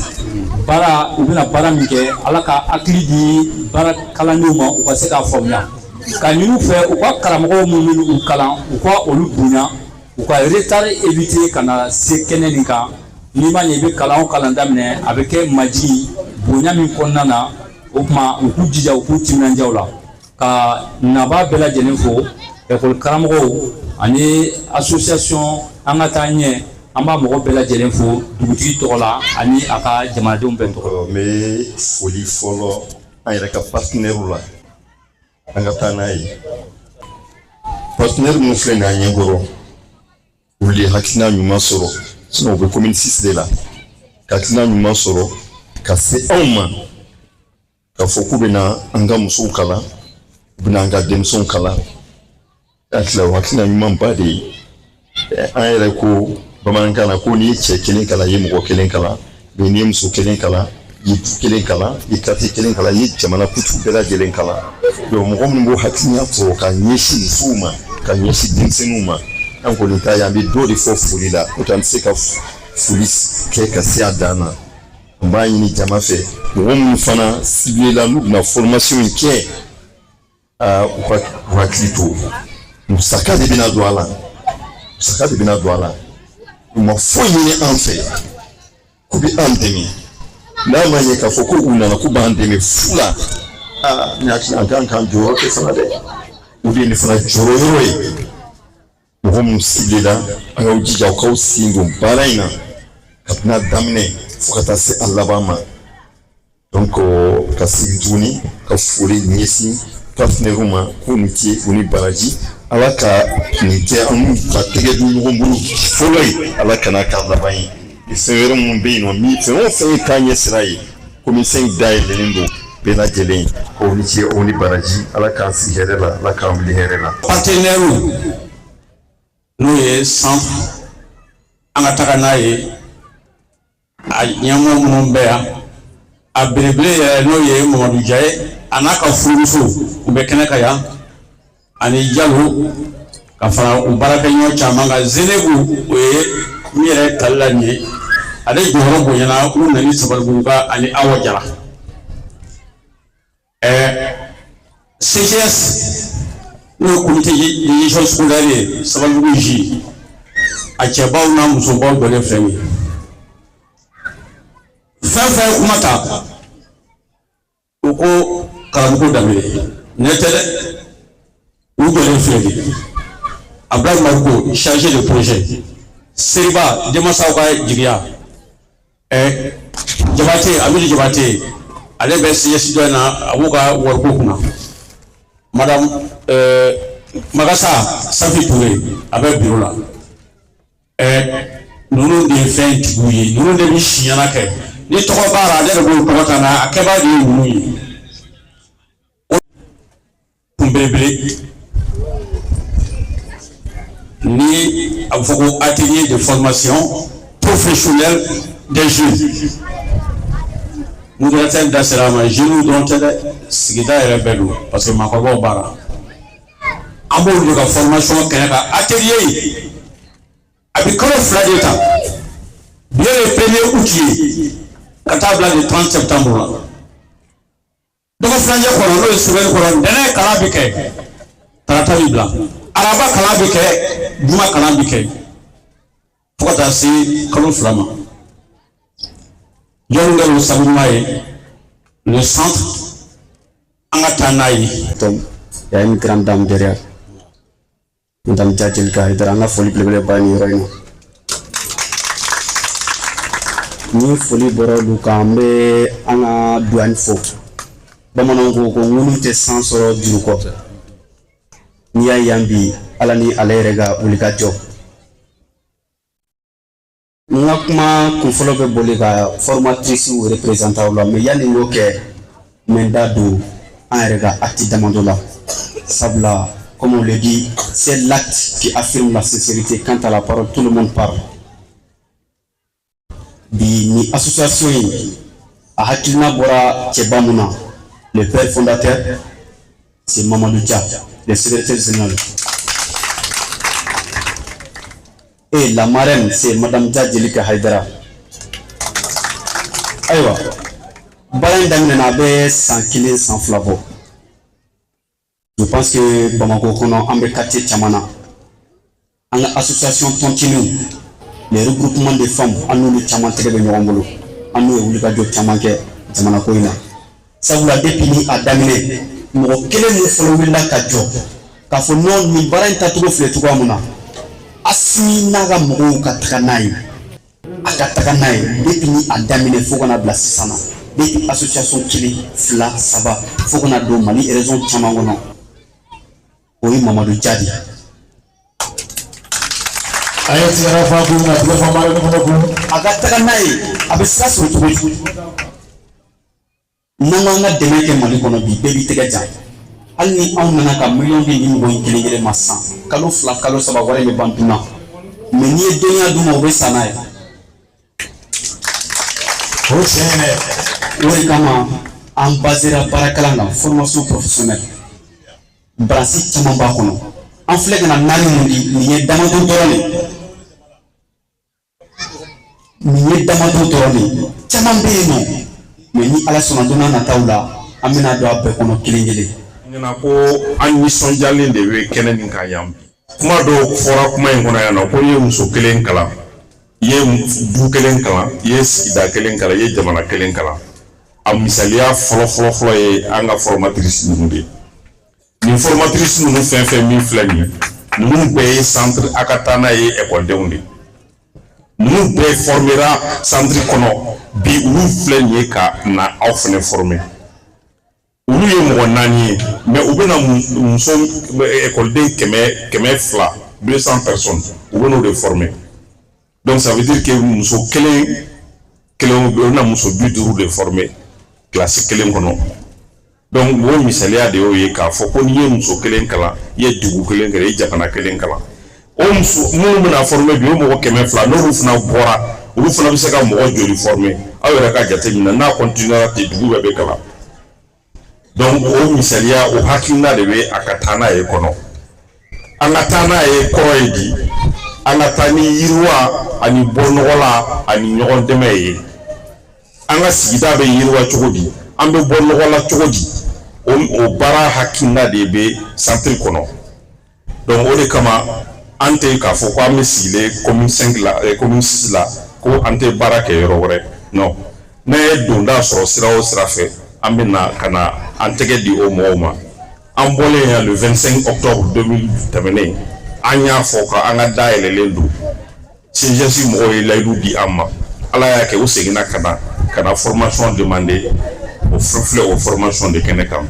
[SPEAKER 14] baara u bɛna baara min kɛ ala ka hakili di baara kalandenw ma u ka se k'a faamuya ka ɲini u fɛ u ka karamɔgɔw minnu bɛ u kalan u ka olu bonya u ka retard éviter ka na se kɛnɛ nin kan n'i ma ɲɛ i bɛ kalan o kalan daminɛ a bɛ kɛ majigi bonya min kɔnɔna na o tuma u k'u jija u k'u timinanja o la ka naba bɛɛ lajɛlen fo ekɔli karamɔgɔw ani association an ka taa ɲɛ an b'a mɔgɔ bɛɛ lajɛlen fo dugutigi tɔgɔ la ani a ka jamanadenw bɛɛ tɔgɔ la.
[SPEAKER 16] N bɛ foli fɔlɔ an yɛrɛ ka partenaire la an ka taa n'a ye partenaire minnu filɛ nin ye an ɲɛkɔrɔ olu de ye hakilina ɲuman sɔrɔ sinon u bɛ commune 6 de la ka hakilina ɲuman sɔrɔ ka se anw ma k'a fɔ k'u bɛna an ka musow kalan u bɛna an ka denmisɛnw kalan hakilina ɲuman ba de ye an yɛrɛ ko bamanankan na ko n'i ye cɛ kelen kalan i ye mɔgɔ kelen kalan mais n'i ye muso kelen kalan i ye du kelen kalan i ye quartier kelen kalan i ye jamana kutu bɛɛ lajɛlen kalan donc mɔgɔ minnu b'o hakilina sɔrɔ ka ɲɛsin musow ma ka ɲɛsin denmisɛnninw ma an kɔni ta ye an bɛ dɔ de fɔ foli la o tɛ an tɛ se ka foli kɛ ka se a dan na n b'a ɲini jama fɛ mɔgɔ minnu fana ciblé la n'u bɛna formation in kɛ u ka hakili to musaka de bɛna don a la musaka de bɛna don a la u ma foyi ɲini an fɛ k'u bɛ an dɛmɛ n'a ma ɲɛ k'a fɔ ko u nana k'u b'an dɛmɛ fu la ne hakili an kan k'an jɔyɔrɔ kɛ fana dɛ o de ye nin fana jɔyɔrɔ ye mɔgɔ mɔgɔ minnu ciblé la an k'aw jija aw k'aw sen don baara in na kabini a daminɛ fo ka taa se a laban ma donc ka segin tuguni ka foli ɲɛsin partenaires ma k'u ni ce u ni baraji ala ka nin kɛ an n'u ka tɛgɛ don ɲɔgɔn bolo fɔlɔ ye ala kana k'a laban ye ni fɛn wɛrɛ minnu bɛ yen nɔ min fɛn o fɛn ye taa ɲɛ sira ye komi fɛn in dayɛlɛlen don bɛɛ lajɛlen aw ni ce aw ni baraji ala k'an sigi hɛrɛ la ala k'an wuli hɛrɛ la.
[SPEAKER 17] partenaire n'o ye centre an ka taga n'a ye a ɲɛmɔgɔ minnu bɛ yan a belebele yɛrɛ n'o ye Mamadu Jaye a n'a ka furumuso u bɛ kɛnɛ ka yan ani Jalo ka fara u baarakɛɲɔgɔn caman kan Zenebu o ye min yɛrɛ tali la nin ye ale jɔyɔrɔ bonyana u nani Sabalibuguka ani Awa Jara CGS n'o ye comité de gestion scolaire ye Sabalibugu J a cɛbaw n'a musobaw dɔlen filɛ nin ye fɛn fɛn kuma ta u ko kalanko daminɛ ne tɛ dɛ u jɔlen filɛ nin ye Abdoulaye Maruko chargé de projet Seriba denmansaw ka jigiya Jabate Amidu Jabate ale bɛ CGS dɔ in na a b'u ka wariko kunna madame Magasa Safi Touré a bɛ bureau la ninnu de ye fɛn tigiw ye ninnu de bɛ siɲɛna kɛ ni tɔgɔ b'a la ale de b'o tɔgɔ ta na a kɛbaa de ye ninnu ye kun belebele ni a bɛ fɔ ko atelier de formation professionnelle des jeunes modérateur da sera ma jeunes dɔrɔn tɛ dɛ sigida yɛrɛ bɛɛ don parce que maakɔrɔbaw b'a la an b'olu de ka formation kɛnɛ kan atelier ye a bɛ kalo 2 de ta bi ye le 1er août ye ka taa bila le 30 septembre la dɔgɔ filancɛ kɔnɔ n'o ye sɛbɛnni kɔnɔ ntɛnɛn kalan bɛ kɛ tarata bɛ bila araba kalan bɛ kɛ juma kalan bɛ kɛ fo ka taa se kalo 2 ma jɔnni kɛ o sababu ye le centre an ka taa n'a ye.
[SPEAKER 18] Il y a une grande dame derrière. Madame Djadjelka Haidara, an ka foli belebeleba nin yɔrɔ in na. Ni foli bɔra olu kan an bɛ an ka douane fo. Bamananw ko ko ŋunu tɛ san sɔrɔ juru kɔ. N'i y'a yan bi Ala ni ale yɛrɛ ka wulikajɔ. N ka kuma kunfɔlɔ bɛ boli ka formatrice représentant la mais yanni n k'o kɛ n bɛ n da don an yɛrɛ ka acte damadɔ la. Sabula, comme on le dit, c'est l'acte qui affirme la sincérité. Quant à la parole, tout le monde parle. Bi association a hakilina bora Tchebamuna, le père fondateur, c'est Mamadou Dia, le secrétaire général. Et la marraine, c'est Madame Djadjelka Haidara. Aïwa, Balan Damina be sans kilé sans flabo. Je pense que Bamako Kono Ambe Kati Chamana, en association continue, les regroupements de femmes, en nous le Chaman Tebe Nyongolo, en nous le Gadio Chamanke, Chamana Koina. Ça vous l'a défini à Damine, nous quel est le follow la Kajo, car faut non, ni Baran Tatouo Fletuamuna, Asmi Naga Mou Katranai, Akatakanaï, défini à Damine Fogana Blasisana, depuis association Kili, Fla, Saba, Fogana Do Mali, raison Chamangono. Oui, Mamadou Djadi. Agatakanaye, abisra sotuwe. Nanga deme ke Mali kono bi bebi tege jan. Alni an nana ka million de ni ngo kele massa. Kalo fla kalo saba wale me bantuna. Me ni donya duma obe sanaye. Oui, kama an basera barakalanga formation professionnelle. Brasi caman b'a kɔnɔ an filɛ ka na naani mun di nin ye damadɔ dɔrɔn de caman bɛ yen nɔ mais ni Ala sɔnna don n'a nataw la an bɛna don a bɛɛ kɔnɔ kelen kelen.
[SPEAKER 19] ɲɛna ko an nisɔndiyalen de bɛ kɛnɛ nin kan yan bi kuma dɔw fɔra kuma in kɔnɔ yan nɔ ko i ye muso kelen kalan i ye du kelen kalan i ye sigida kelen kalan i ye jamana kelen kalan a misaliya fɔlɔ ye an ka formatrice ninnu de ye. Ni formatrice ninnu fɛn fɛn min filɛ nin ye ninnu bɛɛ ye centre a ka taa n'a ye ekɔlidenw de ninnu bɛɛ formera centre kɔnɔ bi olu filɛ nin ye ka na aw fɛnɛ former olu ye mɔgɔ 4 ye mais u bɛna muso ekɔliden 200 personnes u bɛna o de former donc ça veut dire que muso kelen u bɛna muso 50 de former classe kelen kɔnɔ donc o misaliya de y'o ye k'a fɔ ko n'i ye muso kelen kalan i ye dugu kelen kalan i ye jamana kelen kalan o muso minnu bɛna former bi o mɔgɔ 200 n'olu fana bɔra olu fana bɛ se ka mɔgɔ joli former aw yɛrɛ ka jate minɛ n'a continuera ten dugu bɛɛ bɛ kalan donc o misaliya o hakilina de bɛ a ka taa n'a ye kɔnɔ an ka taa n'a ye kɔrɔ ye di an ka taa ni yiriwa ani bɔnɔgɔla ani ɲɔgɔn dɛmɛ ye an ka sigida bɛ yiriwa cogo di an bɛ bɔ nɔgɔ la cogo di o baara hakilina de bɛ centre kɔnɔ donc o de kama an tɛ k'a fɔ ko an bɛ sigilen commune 5 la commune 6 la ko an tɛ baara kɛ yɔrɔ wɛrɛ non n'a ye donda sɔrɔ sira o sira fɛ an bɛ na ka na an tɛgɛ di o mɔgɔw ma an bɔlen yan le 25 octobre 2000 tɛmɛnen an y'a fɔ ka an ka dayɛlɛlen don CGS mɔgɔw ye layidu di an ma ala y'a kɛ u seginna ka na formation demander o filɛ o formation de kɛnɛ kan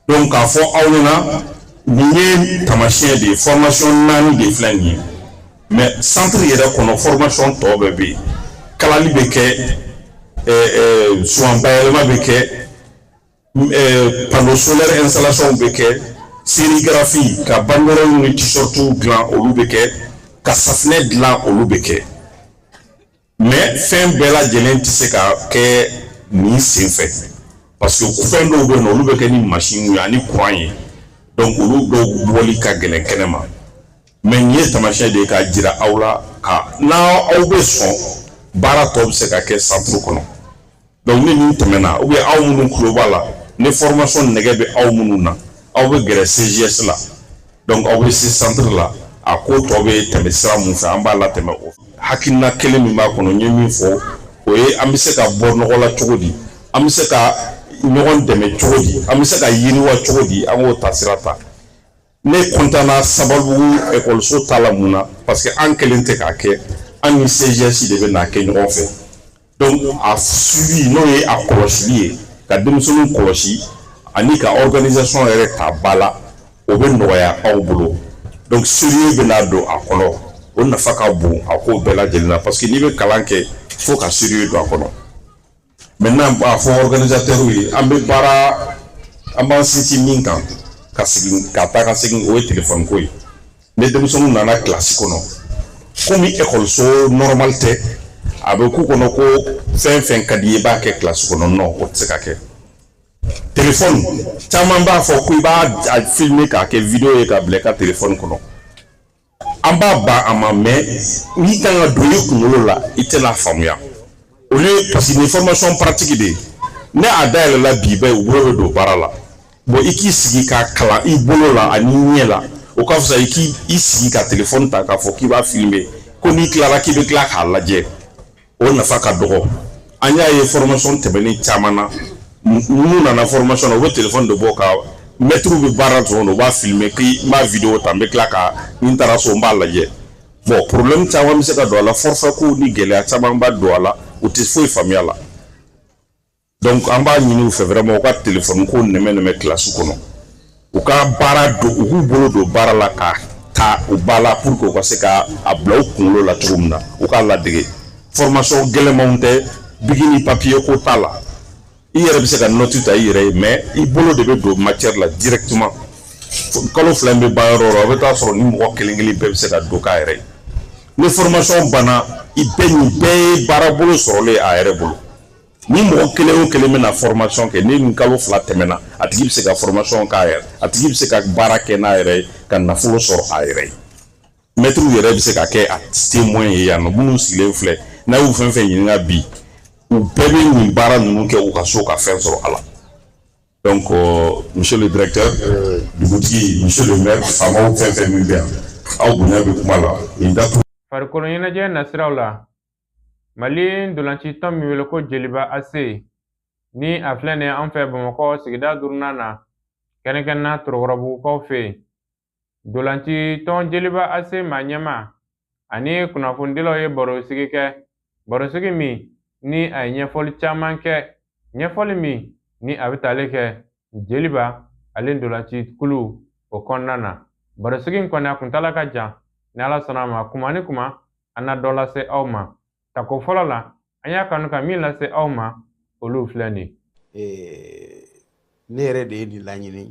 [SPEAKER 19] donc k'a fɔ aw ɲɛna nin ye taamasiyɛn de ye formation 4 de filɛ nin ye mais centre yɛrɛ kɔnɔ formation tɔ bɛɛ bɛ yen kalali bɛ kɛ suman bayɛlɛma bɛ kɛ panneau solaire installation bɛ kɛ sérigraphie ka banderole ni t-shirts dilan olu bɛ kɛ ka safinɛ dilan olu bɛ kɛ mais fɛn bɛɛ lajɛlen tɛ se ka kɛ nin senfɛ parce que fɛn dɔw bɛ yen nɔ olu bɛ kɛ ni machine ye ani courant ye donc olu dɔw bɔli ka gɛlɛn kɛnɛma mais nin ye taamasiyɛn de ye k'a jira aw la ka n'aw bɛ sɔn baara tɔ bɛ se ka kɛ centre kɔnɔ donc ni nin tɛmɛna ou bien aw minnu tulo b'a la ni formation nɛgɛ bɛ aw minnu na aw bɛ gɛrɛ CGS la donc aw bɛ se centre la a ko tɔ bɛ tɛmɛ sira mun fɛ an b'a latɛmɛ o hakilina kelen min b'a kɔnɔ n ye min fɔ o ye an bɛ se ka bɔ nɔgɔ la cogo di an bɛ se ka ɲɔgɔn dɛmɛ cogo di an bɛ se ka yiriwa cogo di an k'o ta sira ta ne kɔntana Sababugu ekɔliso ta la mun na parce que an kelen tɛ k'a kɛ an ni CGS de bɛ n'a kɛ ɲɔgɔn fɛ donc a suivi n'o ye a kɔlɔsili ye ka denmisɛnninw kɔlɔsi ani ka organisation yɛrɛ ta ba la o bɛ nɔgɔya aw bolo donc sérieux bɛ n'a don a kɔnɔ o nafa ka bon a ko bɛɛ lajɛlen na parce que n'i bɛ kalan kɛ fo ka sérieux don a kɔnɔ maintenant a fɔ organisateur ye an bɛ baara an b'an sinsin min kan ka segin ka taa ka segin o ye téléphone ko ye ni denmisɛnninw nana kilasi kɔnɔ komi ekɔliso normal tɛ a bɛ k'u kɔnɔ ko fɛn fɛn ka di i ye i b'a kɛ kilasi kɔnɔ non o tɛ se ka kɛ téléphone caman b'a fɔ ko i b'a filmer k'a kɛ vidéo ye ka bila i ka téléphone kɔnɔ an b'a ban a ma mais n'i kan ka don i kunkolo la i tɛna faamuya o ye parce que ni formation pratique de ye ne a dayɛlɛla bi bɛɛ u bolo bɛ don baara la bon i k'i sigi ka kalan i bolo la ani ɲɛ la o ka fisa i k'i sigi ka téléphone ta k'a fɔ k'i b'a filmer ko n'i tilara k'i bɛ tila k'a lajɛ o nafa ka dɔgɔ an y'a ye formation tɛmɛnen caman na minnu nana formation na u bɛ téléphone de bɔ ka maître bɛ baara tɔn u b'a filmer k'i n b'a vidéo ta n bɛ tila ka ni n taara so n b'a lajɛ bon problème caman bɛ se ka don a la forfait ko ni gɛlɛya caman b'a don a la u tɛ foyi faamuya la donc an b'a ɲini u fɛ vraiment u ka téléphone ko nɛmɛ kilasi kɔnɔ u ka baara don u k'u bolo don baara la ka ta u ba la pour que u ka se ka a bila u kunkolo la cogo min na u k'a ladege formation gɛlɛmanw tɛ bigi ni papier ko t'a la i yɛrɛ bɛ se ka note ta i yɛrɛ ye mais i bolo de bɛ don matière la directement kalo 2 bɛ ban yɔrɔ o yɔrɔ a bɛ taa sɔrɔ ni mɔgɔ kelen kelen bɛɛ bɛ se ka don k'a yɛrɛ ye ni formation banna i bɛɛ nin bɛɛ ye baara bolo sɔrɔlen a yɛrɛ bolo ni mɔgɔ kelen o kelen bɛna formation kɛ ni nin kalo 2 tɛmɛna a tigi bɛ se ka formation k'a yɛrɛ a tigi bɛ se ka baara kɛ n'a yɛrɛ ye ka nafolo sɔrɔ a yɛrɛ ye maître yɛrɛ bɛ se ka kɛ a témoin ye yan nɔ minnu sigilen filɛ n'a y'u fɛn fɛn ɲininka bi u bɛɛ bɛ nin baara ninnu kɛ u ka so ka fɛn sɔrɔ a la donc monsieur le directeur dugutigi monsieur le maire faamaw fɛn fɛn min bɛ yan aw bonya bɛ kuma la nin datu.
[SPEAKER 1] farikolo ɲɛnajɛ nasiraw la Mali ndolancitɔn min wele ko Jeliba Ase ni a filɛ nin ye an fɛ Bamakɔ sigida 5nan na kɛrɛnkɛrɛnna Torokɔrɔbugukaw fɛ yen Dolanci tɔn jeliba ase manyama ani kunnafondilaw ye barosigi kɛ barosigi min ni a ye ɲɛfɔli caman kɛ ɲɛfɔli min ni a bɛ tali kɛ jeliba ale dolanci kulu o kɔnɔna na barosigi in kɔni a kuntala ka jan ni ala sɔnna a ma kuma ni kuma an na dɔ lase aw ma tako fɔlɔ la an y'a kanu ka min lase aw ma olu filɛ nin
[SPEAKER 20] ne yɛrɛ de ye nin laɲini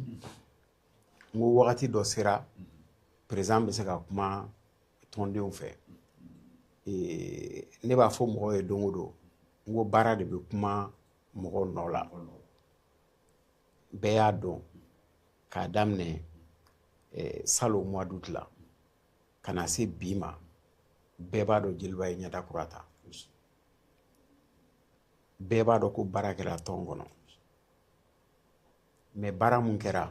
[SPEAKER 20] n ko wagati dɔ sera président bɛ se ka kuma tɔndenw fɛ ne b'a fɔ mɔgɔw ye don o don n ko baara de bɛ kuma mɔgɔw nɔ la bɛɛ y'a dɔn k'a daminɛ salon mois d'août la ka na se bi ma bɛɛ b'a dɔn jeliba ye ɲɛda kura ta bɛɛ b'a dɔn ko baara kɛra tɔn kɔnɔ mais baara mun kɛra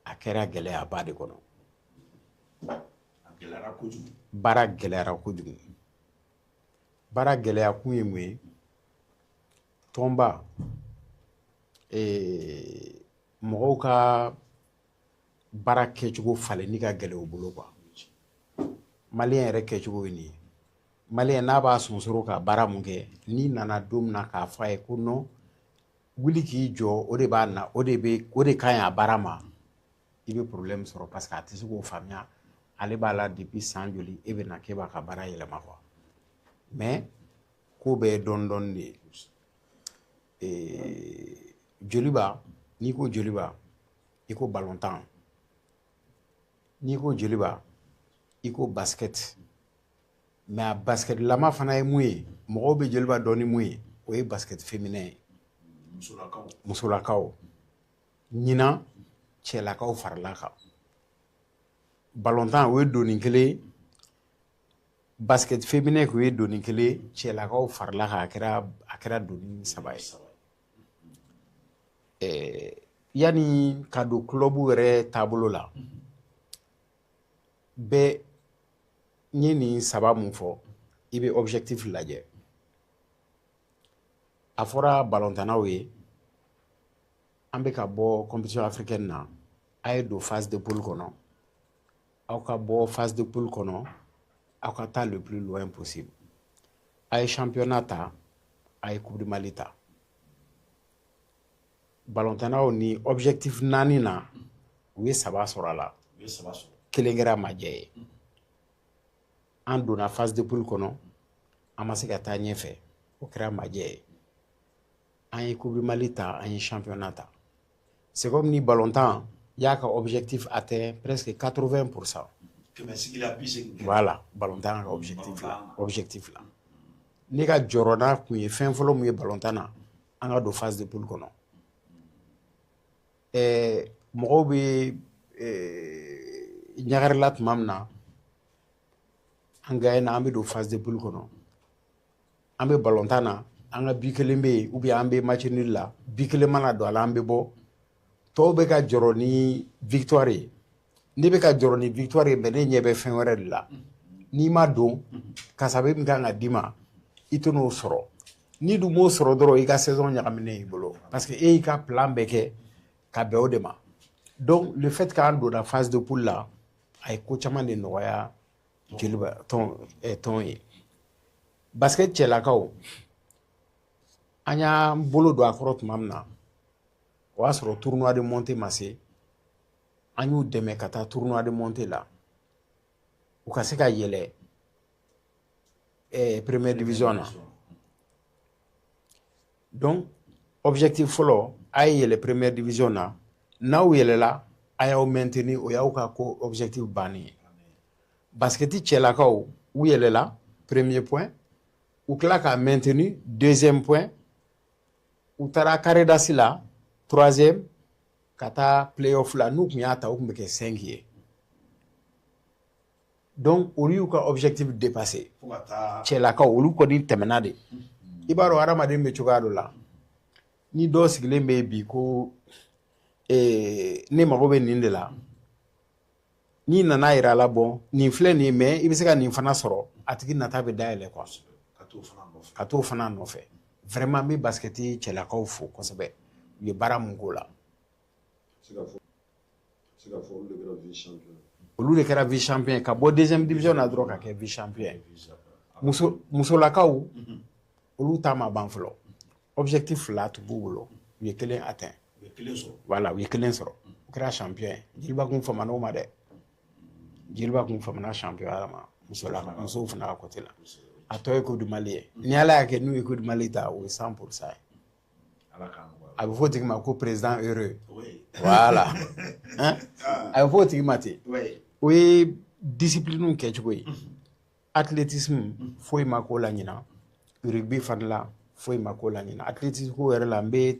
[SPEAKER 20] a kɛra gɛlɛyaba de kɔnɔ baara gɛlɛyara kojugu baara gɛlɛya kun ye mun ye tɔnba mɔgɔw ka baara kɛcogo falenni ka gɛlɛ u bolo quoi maliyɛn yɛrɛ kɛcogo ye nin ye maliyɛn n'a b'a sonsoro ka baara mun kɛ n'i nana don min na k'a fɔ a ye ko non wuli k'i jɔ o de b'a na o de ka ɲi a baara ma i bɛ problème sɔrɔ parce que a tɛ se k'o faamuya ale b'a la depuis san joli e bɛ na k'e b'a ka baara yɛlɛma quoi mais ko bɛɛ ye dɔɔni dɔɔni de ye joliba n'i ko joliba i ko ballontan n'i ko joliba i ko basket mais a basket lama fana ye mun ye mɔgɔw bɛ joliba dɔn ni mun ye o ye basket féminin ye musolakaw ɲinan cɛlakaw farala kan ballontan o ye doni kelen basket féminin o ye doni kelen cɛlakaw farala kan a kɛra doni 3 ye yani ka don club yɛrɛ taabolo la bɛɛ n ye nin 3 mun fɔ i bɛ objectif lajɛ a fɔra ballontannaw ye an bɛ ka bɔ compétition africaine na a ye don phase de poule kɔnɔ aw ka bɔ phase de poule kɔnɔ aw ka taa le plus loin possible a ye championnat ta a ye coupe du Mali ta ballontannaw ni objectif 4 na u ye 3 sɔrɔ a la kelen kɛra majɛ ye an donna phase de poule kɔnɔ an ma se ka taa ɲɛfɛ o kɛra majɛ ye an ye coupe du Mali ta an ye championnat ta c'est comme ni ballontan y'a ka objectif atteint presque 80%. Voilà ballontan ka objectif la ne ka jɔrɔna kun ye fɛn fɔlɔ mun ye ballontan na an ka don phase de poule kɔnɔ mɔgɔw bɛ ɲagarila tuma min na an gagné na an bɛ don phase de poule kɔnɔ an bɛ ballontan na an ka bi kelen bɛ yen ou bien an bɛ match nul la bi kelen mana don a la an bɛ bɔ tɔw bɛ ka jɔrɔ ni victoire ye ne bɛ ka jɔrɔ ni victoire ye mais ne ɲɛ bɛ fɛn wɛrɛ de la n'i ma don kasabe min kan ka d'i ma i tɛ n'o sɔrɔ n'i dun m'o sɔrɔ dɔrɔn i ka saison ɲagaminen y'i bolo parce que e y'i ka plan bɛɛ kɛ ka bɛn o de ma donc le fait k'an donna phase de poule la a ye ko caman de nɔgɔya jeliba tɔn ye basket cɛlakaw an y'an bolo don a kɔrɔ tuma min na o y'a sɔrɔ tournoi de montée ma se an y'u dɛmɛ ka taa tournoi de montée la u ka se ka yɛlɛ première division na donc objectif fɔlɔ a ye yɛlɛ première division na n'aw yɛlɛla a y'aw maintenir o y'aw ka ko objectif bannen ye basket cɛlakaw u yɛlɛla premier point u tila k'a maintenir deuxième point u taara carré d'as la troisième ka taa playoff la n'u tun y'a ta u tun bɛ kɛ 5 ye donc olu y'u ka objectif dépassé cɛlakaw olu kɔni tɛmɛna de i b'a dɔn hadamaden bɛ cogoya dɔ la ni dɔ sigilen bɛ bi ko ne mago bɛ nin de la n'i nana yira la bɔ nin filɛ nin ye mais i bɛ se ka nin fana sɔrɔ a tigi nata bɛ dayɛlɛ quoi ka t'o fana nɔfɛ vraiment n bɛ basketi cɛlakaw fo kosɛbɛ u ye baara mun k'o la olu de kɛra vice champion ka bɔ deuxième division na dɔrɔn ka kɛ vice champion musolakaw olu ta ma ban fɔlɔ objectif fila tun b'u bolo u ye kelen atteint voilà u ye kelen sɔrɔ u kɛra champion jeliba kun famana o ma dɛ jeliba kun famana champion ma musow fana ka côté la a tɔ ye Coupe du Mali ye ni ala y'a kɛ n'u ye Coupe du Mali ta o ye 100% ye a bɛ fɔ o tigi ma ko président heureux voilà a bɛ fɔ o tigi ma ten o ye discipline kɛcogo ye athlétisme foyi ma k'o la ɲina rugby fana la foyi ma k'o la ɲina athlétisme ko yɛrɛ la n bɛ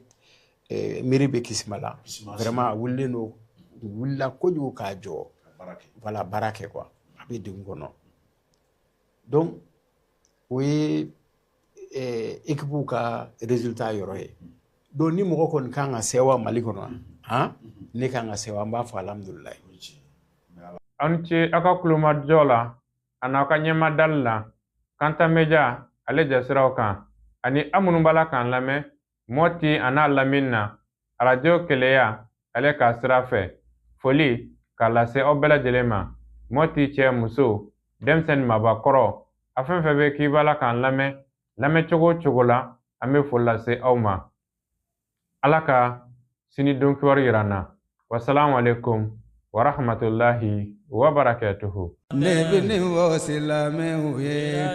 [SPEAKER 20] miiri bɛ Kisima la vraiment a wulilen don u wulila kojugu k'a jɔ voilà baara kɛ quoi a bɛ degun kɔnɔ donc o ye équipe ka résultat yɔrɔ ye donc ni mɔgɔ kɔni kan ka sewa Mali kɔnɔ ne kan ka sewa n b'a fɔ alhamdulilayi.
[SPEAKER 1] Aw ni ce aw ka kulomajɔ la a n'aw ka ɲɛmadali la Kanta Media ale jasiraw kan ani aw minnu b'a la k'an lamɛn Mɔti a n'a lamini na arajo Keleya ale ka sira fɛ foli k'a lase aw bɛɛ lajɛlen ma Mɔti cɛ muso denmisɛnnin mabakɔrɔ a fɛn fɛn bɛ k'i b'a la k'an lamɛn lamɛncogo o cogo la an bɛ foli lase aw ma Ala ka sini don kibaru yira n na wasalamu alaikum wa rahmatullahi wa barakatuhu.
[SPEAKER 21] Ne bɛ nin fɔ silamɛw ye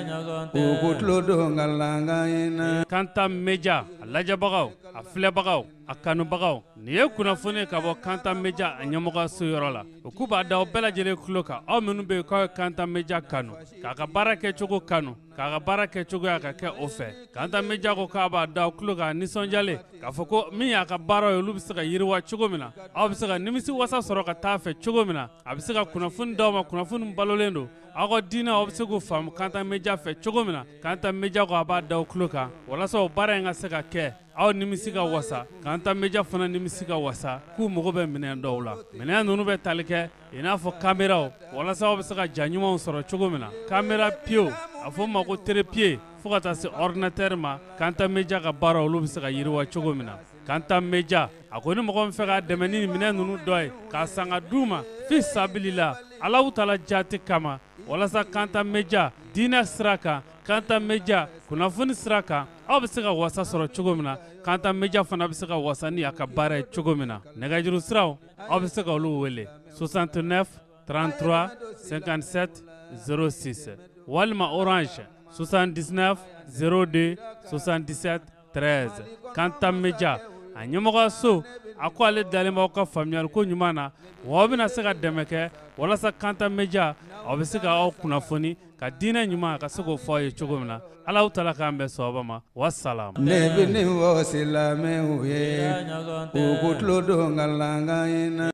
[SPEAKER 21] u k'u tulo don n ka lakan in na.
[SPEAKER 22] Kanta Media a lajɛbagaw a filɛbagaw a kanubagaw nin ye kunnafoni ka bɔ Kanta Media a ɲɛmɔgɔso yɔrɔ la u k'u b'a da aw bɛɛ lajɛlen tulo kan aw minnu bɛ yen k'aw ye Kanta Media kanu k'a ka baara kɛcogo kanu k'a ka baara kɛcogoya ka kɛ o fɛ Kanta Media ko k'a b'a da aw tulo kan nisɔndiyalen k'a fɔ ko min y'a ka baara ye olu bɛ se ka yiriwa cogo min na aw bɛ se ka nimisi wasa sɔrɔ ka taa fɛ cogo min na a bɛ se ka kunnafoni d'aw ma kunnafoni balolen don aw ka diinɛ aw bɛ se k'o faamu Kanta Media fɛ cogo min na Kanta Media ko a b'a da aw tulo kan walasa o baara in ka se ka kɛ aw nimisi ka wasa Kanta Media fana nimisi ka wasa k'u mago bɛ minɛn dɔw la minɛn ninnu bɛ tali kɛ i n'a fɔ kameraw walasa aw bɛ se ka ja ɲumanw sɔrɔ cogo min na kamera pieds a fɔ o ma ko trépied fo ka taa se ordinateur ma Kanta Media ka baara olu bɛ se ka yiriwa cogo min na Kanta Media a ko ni mɔgɔ min fɛ k'a dɛmɛ ni minɛn ninnu dɔ ye k'a san ka d'u ma fi sabilila Alahu Taala jati kama walasa Kanta Media diinɛ sira kan Kanta Media kunnafoni sira kan aw bɛ se ka wasa sɔrɔ cogo min na Kanta Media fana bɛ se ka wasa ni a ka baara ye cogo min na nɛgɛjuru siraw aw bɛ se ka olu wele 69 33 57 06 walima Orange 79 02 77 13 Kanta Media a ɲɛmɔgɔso a ko ale dalen b'aw ka faamuyali ko ɲuman na wa aw bɛna se ka dɛmɛ kɛ walasa Kanta Media aw bɛ se ka aw kunnafoni ka diinɛ ɲuman ka se k'o fɔ aw ye cogo min na Alahu Taala k'an bɛn sababa ma wasalaam.
[SPEAKER 21] Ne bɛ nin fɔ silamɛw ye u k'u tulo don n ka lakan in na.